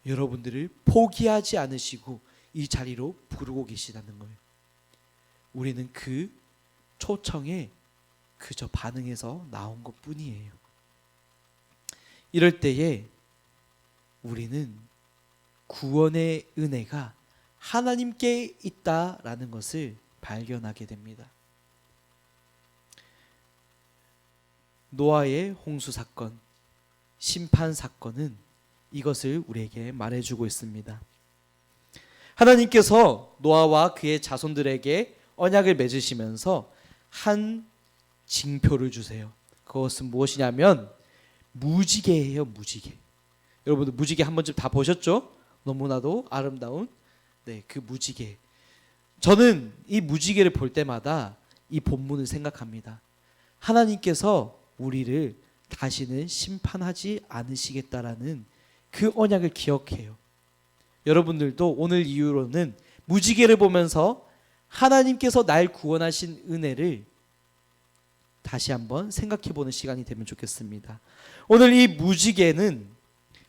여러분들을 포기하지 않으시고 이 자리로 부르고 계시다는 거예요. 우리는 그 초청에 그저 반응해서 나온 것 뿐이에요. 이럴 때에 우리는 구원의 은혜가 하나님께 있다라는 것을 발견하게 됩니다. 노아의 홍수 사건, 심판 사건은 이것을 우리에게 말해주고 있습니다. 하나님께서 노아와 그의 자손들에게 언약을 맺으시면서 한 징표를 주세요. 그것은 무엇이냐면 무지개예요. 무지개. 여러분들 무지개 한 번쯤 다 보셨죠? 너무나도 아름다운 그 무지개. 저는 이 무지개를 볼 때마다 이 본문을 생각합니다. 하나님께서 우리를 다시는 심판하지 않으시겠다라는 그 언약을 기억해요. 여러분들도 오늘 이후로는 무지개를 보면서 하나님께서 날 구원하신 은혜를 다시 한번 생각해보는 시간이 되면 좋겠습니다. 오늘 이 무지개는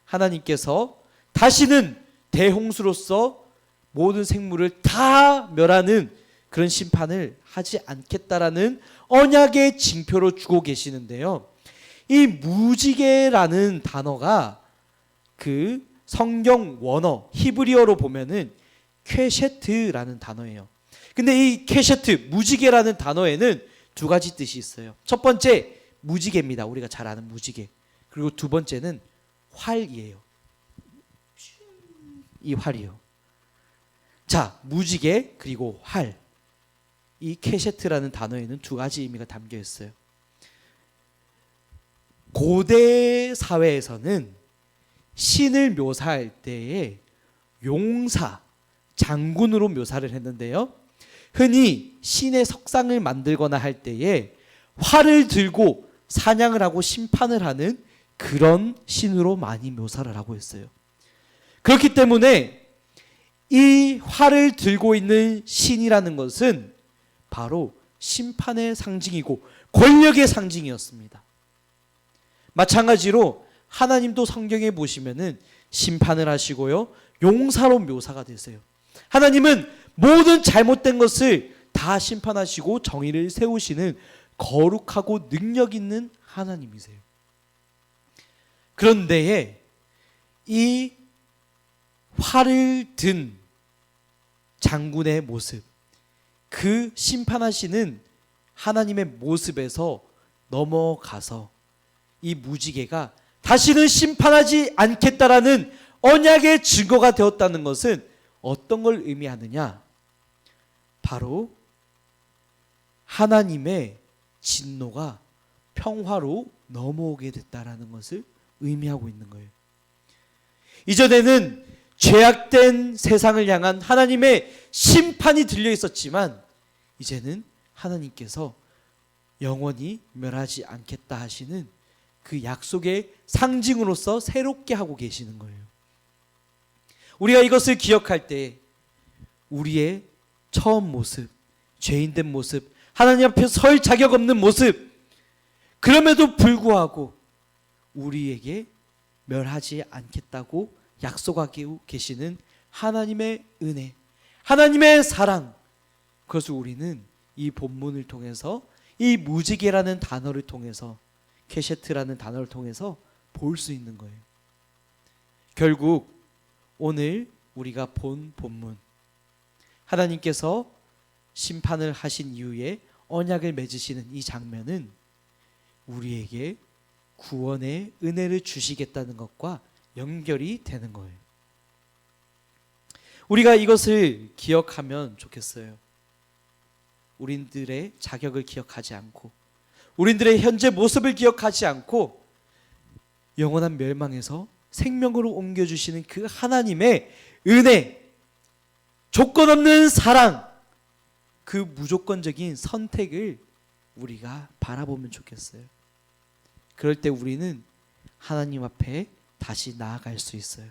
하나님께서 다시는 대홍수로서 모든 생물을 다 멸하는 그런 심판을 하지 않겠다라는 언약의 징표로 주고 계시는데요. 이 무지개라는 단어가 그 성경 원어 히브리어로 보면은 퀘셰트라는 단어예요. 근데 이 퀘셰트 무지개라는 단어에는 두 가지 뜻이 있어요. 첫 번째 무지개입니다. 우리가 잘 아는 무지개. 그리고 두 번째는 활이에요. 이 활이요. 자, 무지개 그리고 활. 이 퀘셰트라는 단어에는 두 가지 의미가 담겨 있어요. 고대 사회에서는 신을 묘사할 때에 용사, 장군으로 묘사를 했는데요. 흔히 신의 석상을 만들거나 할 때에 활을 들고 사냥을 하고 심판을 하는 그런 신으로 많이 묘사를 하고 있어요. 그렇기 때문에 이 활을 들고 있는 신이라는 것은 바로 심판의 상징이고 권력의 상징이었습니다. 마찬가지로 하나님도 성경에 보시면은 심판을 하시고요, 용사로 묘사가 되세요. 하나님은 모든 잘못된 것을 다 심판하시고 정의를 세우시는 거룩하고 능력 있는 하나님이세요. 그런데 이 활을 든 장군의 모습, 그 심판하시는 하나님의 모습에서 넘어가서 이 무지개가 다시는 심판하지 않겠다라는 언약의 증거가 되었다는 것은 어떤 걸 의미하느냐? 바로 하나님의 진노가 평화로 넘어오게 됐다라는 것을 의미하고 있는 거예요. 이전에는 죄악된 세상을 향한 하나님의 심판이 들려 있었지만 이제는 하나님께서 영원히 멸하지 않겠다 하시는 그 약속의 상징으로서 새롭게 하고 계시는 거예요. 우리가 이것을 기억할 때 우리의 처음 모습, 죄인된 모습, 하나님 앞에 설 자격 없는 모습, 그럼에도 불구하고 우리에게 멸하지 않겠다고 약속하고 계시는 하나님의 은혜, 하나님의 사랑, 그것을 우리는 이 본문을 통해서, 이 무지개라는 단어를 통해서, 퀘셰트라는 단어를 통해서 볼 수 있는 거예요. 결국 오늘 우리가 본 본문, 하나님께서 심판을 하신 이후에 언약을 맺으시는 이 장면은 우리에게 구원의 은혜를 주시겠다는 것과 연결이 되는 거예요. 우리가 이것을 기억하면 좋겠어요. 우리들의 자격을 기억하지 않고, 우리들의 현재 모습을 기억하지 않고, 영원한 멸망에서 생명으로 옮겨주시는 그 하나님의 은혜, 조건 없는 사랑, 그 무조건적인 선택을 우리가 바라보면 좋겠어요. 그럴 때 우리는 하나님 앞에 다시 나아갈 수 있어요.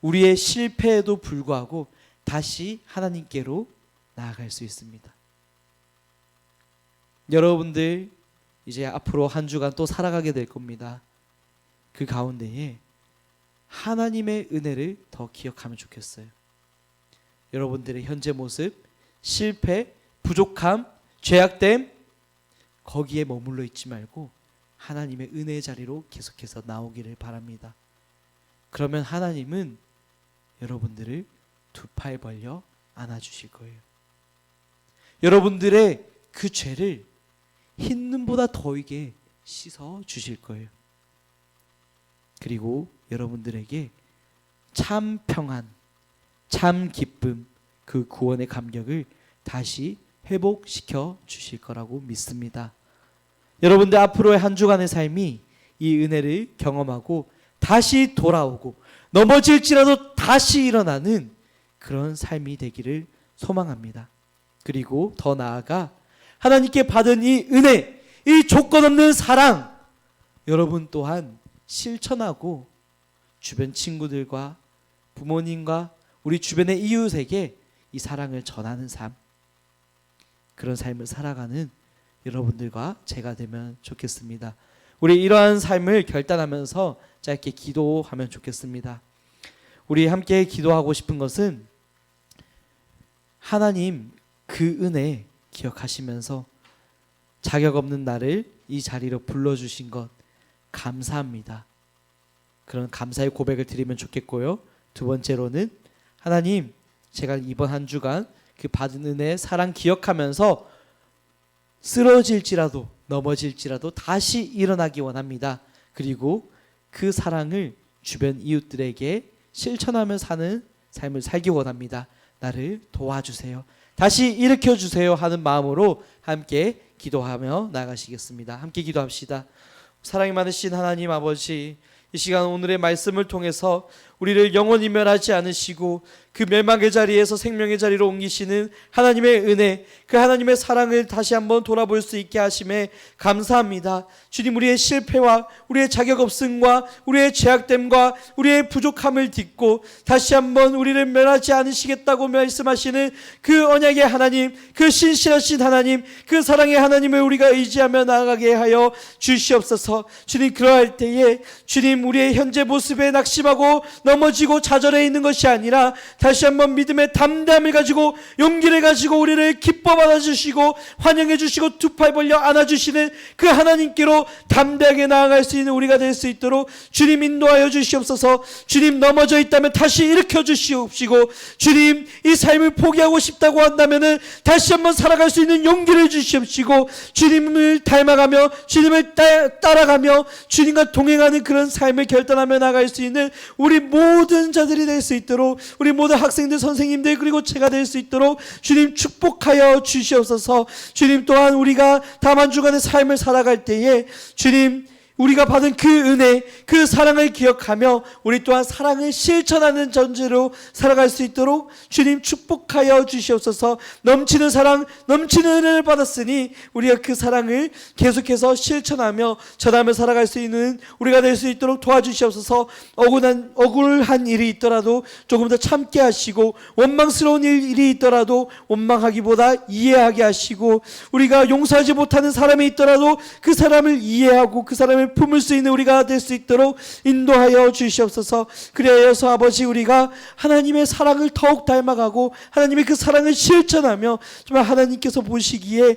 우리의 실패에도 불구하고 다시 하나님께로 나아갈 수 있습니다. 여러분들 이제 앞으로 한 주간 또 살아가게 될 겁니다. 그 가운데에 하나님의 은혜를 더 기억하면 좋겠어요. 여러분들의 현재 모습, 실패, 부족함, 죄악됨, 거기에 머물러 있지 말고 하나님의 은혜의 자리로 계속해서 나오기를 바랍니다. 그러면 하나님은 여러분들을 두 팔 벌려 안아주실 거예요. 여러분들의 그 죄를 흰 눈보다 더하게 씻어 주실 거예요. 그리고 여러분들에게 참 평안, 참 기쁨, 그 구원의 감격을 다시 회복시켜 주실 거라고 믿습니다. 여러분들 앞으로의 한 주간의 삶이 이 은혜를 경험하고 다시 돌아오고 넘어질지라도 다시 일어나는 그런 삶이 되기를 소망합니다. 그리고 더 나아가 하나님께 받은 이 은혜, 이 조건 없는 사랑, 여러분 또한 실천하고 주변 친구들과 부모님과 우리 주변의 이웃에게 이 사랑을 전하는 삶, 그런 삶을 살아가는 여러분들과 제가 되면 좋겠습니다. 우리 이러한 삶을 결단하면서 짧게 기도하면 좋겠습니다. 우리 함께 기도하고 싶은 것은 하나님 그 은혜 기억하시면서 자격 없는 나를 이 자리로 불러주신 것 감사합니다. 그런 감사의 고백을 드리면 좋겠고요. 두 번째로는 하나님, 제가 이번 한 주간 그 받은 은혜 사랑 기억하면서 쓰러질지라도 넘어질지라도 다시 일어나기 원합니다. 그리고 그 사랑을 주변 이웃들에게 실천하며 사는 삶을 살기 원합니다. 나를 도와주세요. 다시 일으켜 주세요 하는 마음으로 함께 기도하며 나가시겠습니다. 함께 기도합시다. 사랑이 많으신 하나님 아버지, 이 시간 오늘의 말씀을 통해서 우리를 영원히 멸하지 않으시고 그 멸망의 자리에서 생명의 자리로 옮기시는 하나님의 은혜, 그 하나님의 사랑을 다시 한번 돌아볼 수 있게 하심에 감사합니다. 주님, 우리의 실패와 우리의 자격 없음과 우리의 죄악됨과 우리의 부족함을 딛고 다시 한번 우리를 멸하지 않으시겠다고 말씀하시는 그 언약의 하나님, 그 신실하신 하나님, 그 사랑의 하나님을 우리가 의지하며 나아가게 하여 주시옵소서. 주님, 그러할 때에 주님, 우리의 현재 모습에 낙심하고 넘어지고 좌절해 있는 것이 아니라 다시 한번 믿음의 담대함을 가지고 용기를 가지고 우리를 기뻐 받아주시고 환영해 주시고 두 팔 벌려 안아주시는 그 하나님께로 담대하게 나아갈 수 있는 우리가 될 수 있도록 주님 인도하여 주시옵소서. 주님, 넘어져 있다면 다시 일으켜 주시옵시고, 주님 이 삶을 포기하고 싶다고 한다면 다시 한번 살아갈 수 있는 용기를 주시옵시고, 주님을 닮아가며 주님을 따라가며 주님과 동행하는 그런 삶을 결단하며 나아갈 수 있는 우리 모든 자들이 될 수 있도록, 우리 모든 학생들, 선생님들, 그리고 제가 될 수 있도록 주님 축복하여 주시옵소서. 주님, 또한 우리가 다음 한 주간의 삶을 살아갈 때에 주님, 우리가 받은 그 은혜, 그 사랑을 기억하며 우리 또한 사랑을 실천하는 존재로 살아갈 수 있도록 주님 축복하여 주시옵소서. 넘치는 사랑, 넘치는 은혜를 받았으니 우리가 그 사랑을 계속해서 실천하며 전하며 살아갈 수 있는 우리가 될 수 있도록 도와주시옵소서. 억울한 일이 있더라도 조금 더 참게 하시고, 원망스러운 일이 있더라도 원망하기보다 이해하게 하시고, 우리가 용서하지 못하는 사람이 있더라도 그 사람을 이해하고 그 사람을 품을 수 있는 우리가 될 수 있도록 인도하여 주시옵소서. 그래서 아버지, 우리가 하나님의 사랑을 더욱 닮아가고 하나님의 그 사랑을 실천하며 정말 하나님께서 보시기에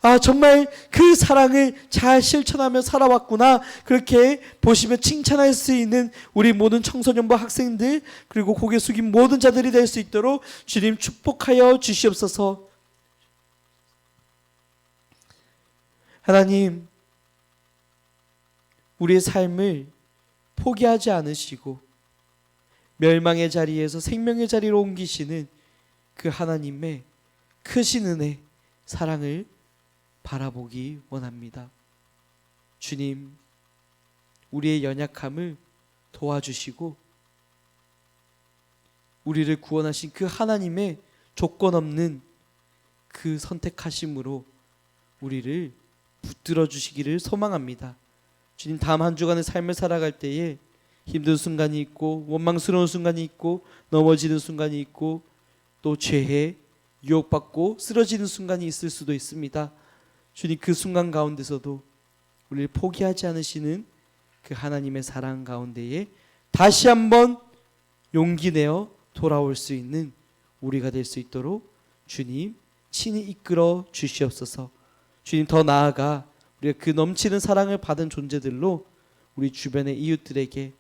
아, 정말 그 사랑을 잘 실천하며 살아왔구나. 그렇게 보시며 칭찬할 수 있는 우리 모든 청소년부 학생들, 그리고 고개 숙인 모든 자들이 될 수 있도록 주님 축복하여 주시옵소서. 하나님, 우리의 삶을 포기하지 않으시고 멸망의 자리에서 생명의 자리로 옮기시는 그 하나님의 크신 은혜, 사랑을 바라보기 원합니다. 주님, 우리의 연약함을 도와주시고 우리를 구원하신 그 하나님의 조건 없는 그 선택하심으로 우리를 붙들어 주시기를 소망합니다. 주님, 다음 한 주간의 삶을 살아갈 때에 힘든 순간이 있고 원망스러운 순간이 있고 넘어지는 순간이 있고 또 죄에 유혹받고 쓰러지는 순간이 있을 수도 있습니다. 주님, 그 순간 가운데서도 우리를 포기하지 않으시는 그 하나님의 사랑 가운데에 다시 한번 용기 내어 돌아올 수 있는 우리가 될 수 있도록 주님 친히 이끌어 주시옵소서. 주님, 더 나아가 우리가 그 넘치는 사랑을 받은 존재들로 우리 주변의 이웃들에게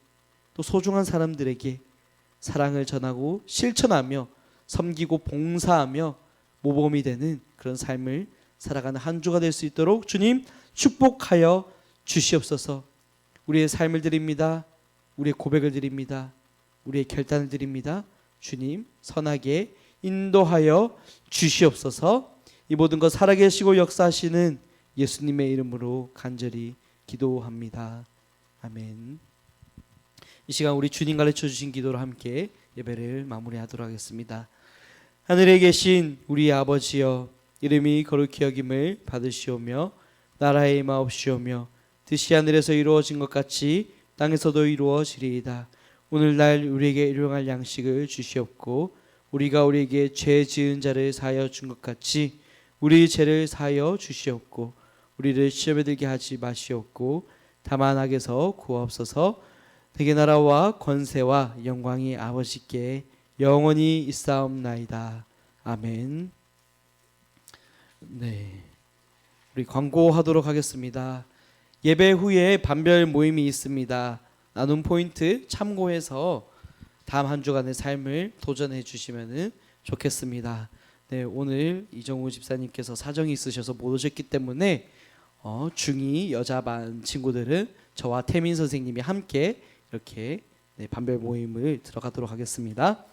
또 소중한 사람들에게 사랑을 전하고 실천하며 섬기고 봉사하며 모범이 되는 그런 삶을 살아가는 한 주가 될 수 있도록 주님 축복하여 주시옵소서. 우리의 삶을 드립니다. 우리의 고백을 드립니다. 우리의 결단을 드립니다. 주님 선하게 인도하여 주시옵소서. 이 모든 것 살아계시고 역사하시는 예수님의 이름으로 간절히 기도합니다. 아멘. 이 시간 우리 주님 가르쳐 주신 기도로 함께 예배를 마무리하도록 하겠습니다. 하늘에 계신 우리 아버지여, 이름이 거룩히 여김을 받으시오며 나라의 임하옵시오며 뜻이 하늘에서 이루어진 것 같이 땅에서도 이루어지리이다. 오늘날 우리에게 일용할 양식을 주시옵고 우리가 우리에게 죄 지은 자를 사하여 준 것 같이 우리 죄를 사하여 주시옵고 우리를 시험에 들게 하지 마시옵고 다만 악에서 구하옵소서. 대개 나라와 권세와 영광이 아버지께 영원히 있사옵나이다. 아멘. 네, 우리 광고하도록 하겠습니다. 예배 후에 반별 모임이 있습니다. 나눔 포인트 참고해서 다음 한 주간의 삶을 도전해 주시면 좋겠습니다. 네, 오늘 이정우 집사님께서 사정이 있으셔서 못 오셨기 때문에 중2 여자반 친구들은 저와 태민 선생님이 함께 이렇게 반별 모임을 들어가도록 하겠습니다.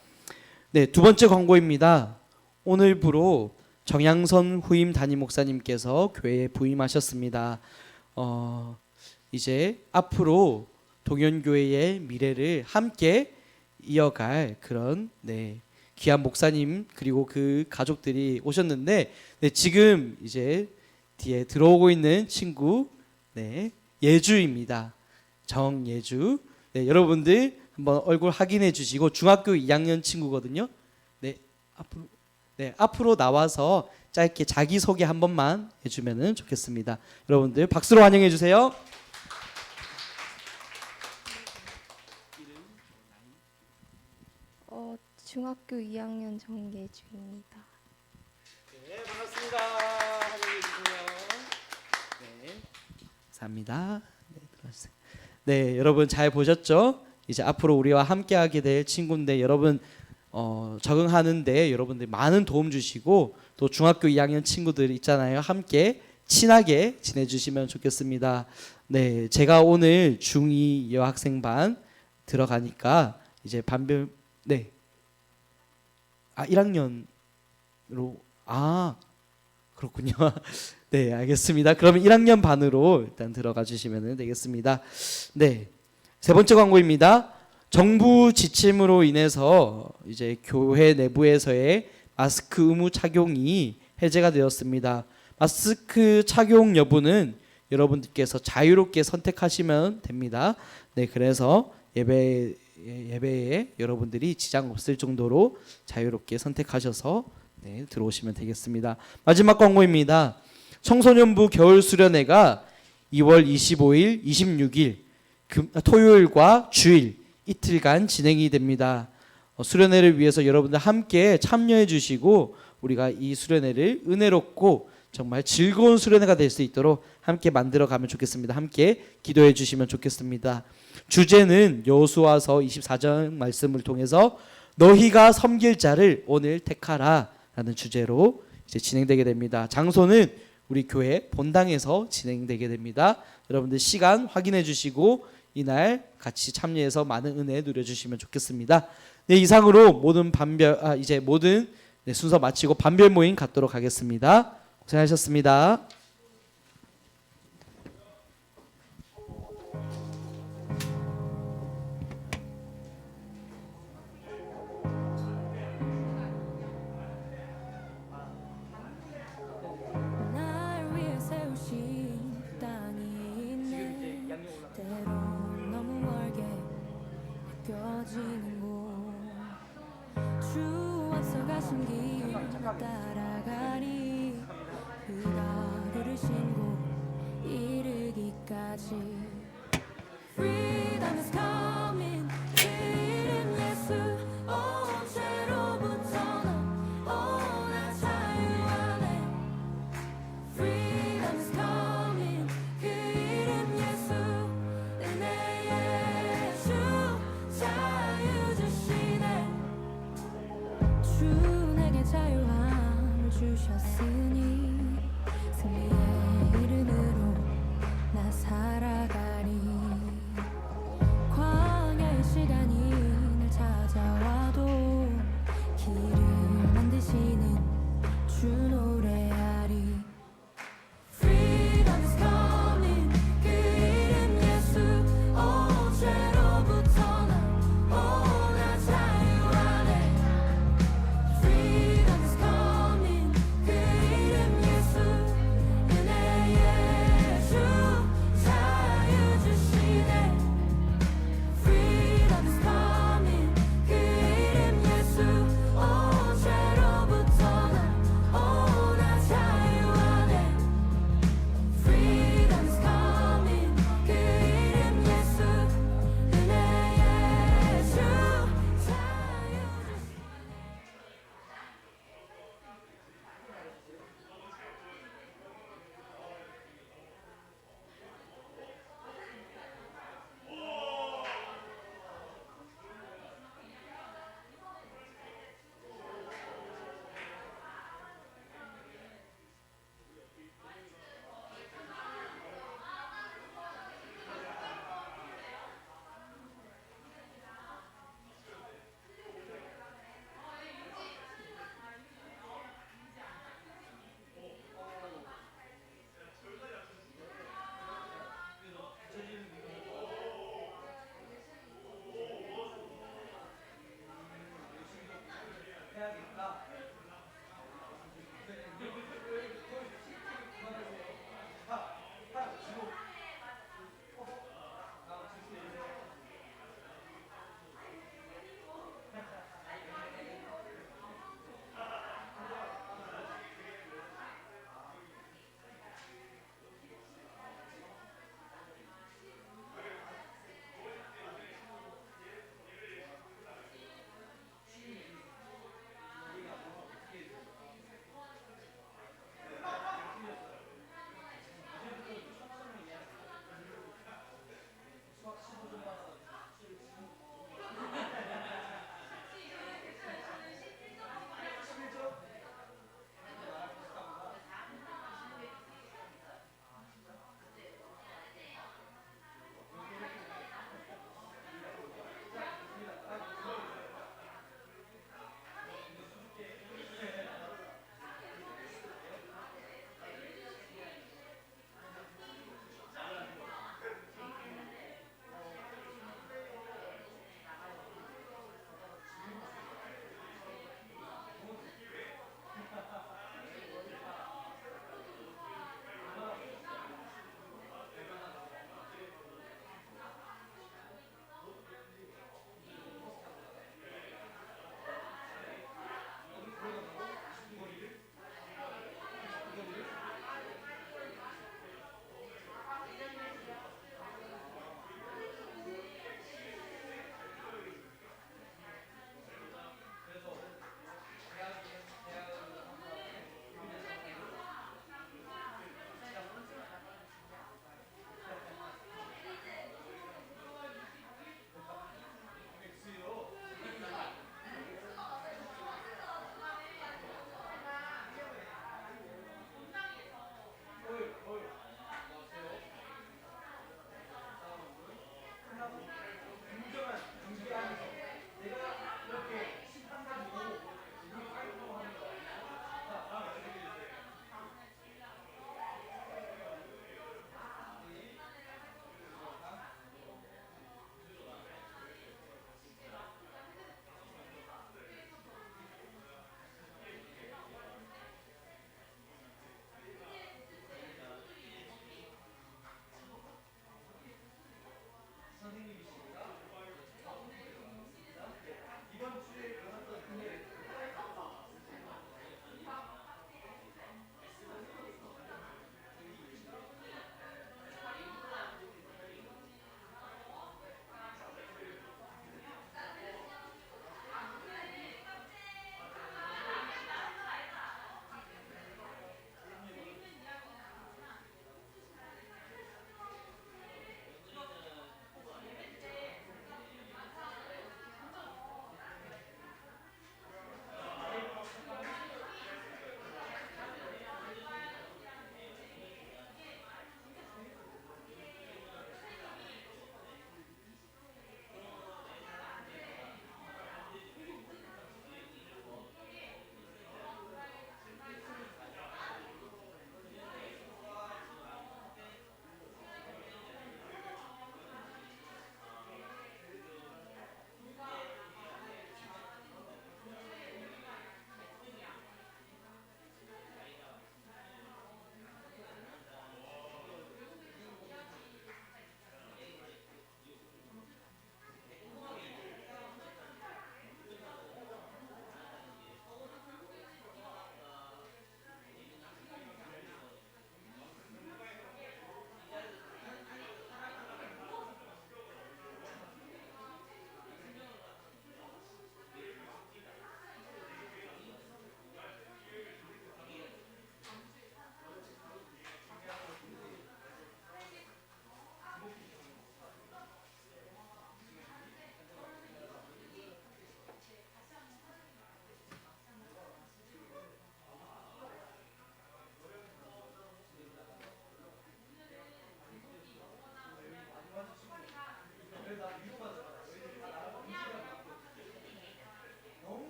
네, 두 번째 광고입니다. 오늘부로 정양선 후임 담임 목사님께서 교회에 부임하셨습니다. 이제 앞으로 동현교회의 미래를 함께 이어갈 그런 귀한 목사님 그리고 그 가족들이 오셨는데 지금 이제 뒤에 들어오고 있는 친구 예주입니다. 정예주. 여러분들 한번 얼굴 확인해 주시고 중학교 2학년 친구거든요. 앞으로 나와서 짧게 자기소개 한 번만 해주면 좋겠습니다. 여러분들 박수로 환영해 주세요. 중학교 2학년 정예주입니다. 네, 반갑습니다. 환영해 주세요. 네, 감사합니다. 들어주세요. 네, 여러분 잘 보셨죠? 이제 앞으로 우리와 함께하게 될 친구인데 여러분 적응하는데 여러분들 많은 도움 주시고 또 중학교 2학년 친구들 있잖아요. 함께 친하게 지내주시면 좋겠습니다. 네, 제가 오늘 중2 여학생반 들어가니까 이제 반별 1학년으로 그렇군요. 네, 알겠습니다. 그러면 1학년 반으로 일단 들어가 주시면 되겠습니다. 네, 세 번째 광고입니다. 정부 지침으로 인해서 이제 교회 내부에서의 마스크 의무 착용이 해제가 되었습니다. 마스크 착용 여부는 여러분들께서 자유롭게 선택하시면 됩니다. 네, 그래서 예배에 여러분들이 지장 없을 정도로 자유롭게 선택하셔서 들어오시면 되겠습니다. 마지막 광고입니다. 청소년부 겨울 수련회가 2월 25일, 26일 토요일과 주일 이틀간 진행이 됩니다. 수련회를 위해서 여러분들 함께 참여해 주시고 우리가 이 수련회를 은혜롭고 정말 즐거운 수련회가 될 수 있도록 함께 만들어 가면 좋겠습니다. 함께 기도해 주시면 좋겠습니다. 주제는 여호수아서 24장 말씀을 통해서 너희가 섬길 자를 오늘 택하라라는 주제로 이제 진행되게 됩니다. 장소는 우리 교회 본당에서 진행되게 됩니다. 여러분들 시간 확인해 주시고 이날 같이 참여해서 많은 은혜 누려 주시면 좋겠습니다. 네, 이상으로 모든 순서 마치고 반별 모임 갖도록 하겠습니다. 고생하셨습니다. 날 위해 세우신 땅이 있네. 때론 너무 멀게 느껴지는 곳. 주 앞서가신 길 따라가리. 그가 부르신 곳 이르기까지. Freedom is coming. 그 이름 예수. 죄로부터 나 자유 안에. Freedom is coming. 그 이름 예수. 은혜의 주 자유 주시네. 주 내게 자유함을 주셨으니 승리의 이름으로 나 살아가리. 광야의 시간이 날 찾아와도 길을 만드시는 주 노래하리. Freedom is coming. 그 이름 예수. 죄로부터 나 자유 안에. Freedom is coming. 그 이름 예수. 은혜의 주 자유 주시네. Freedom is coming. 그 이름 예수. 죄로부터 나 자유 안에. Freedom is coming. 그 이름 예수. 은혜의 주 자유 주시네.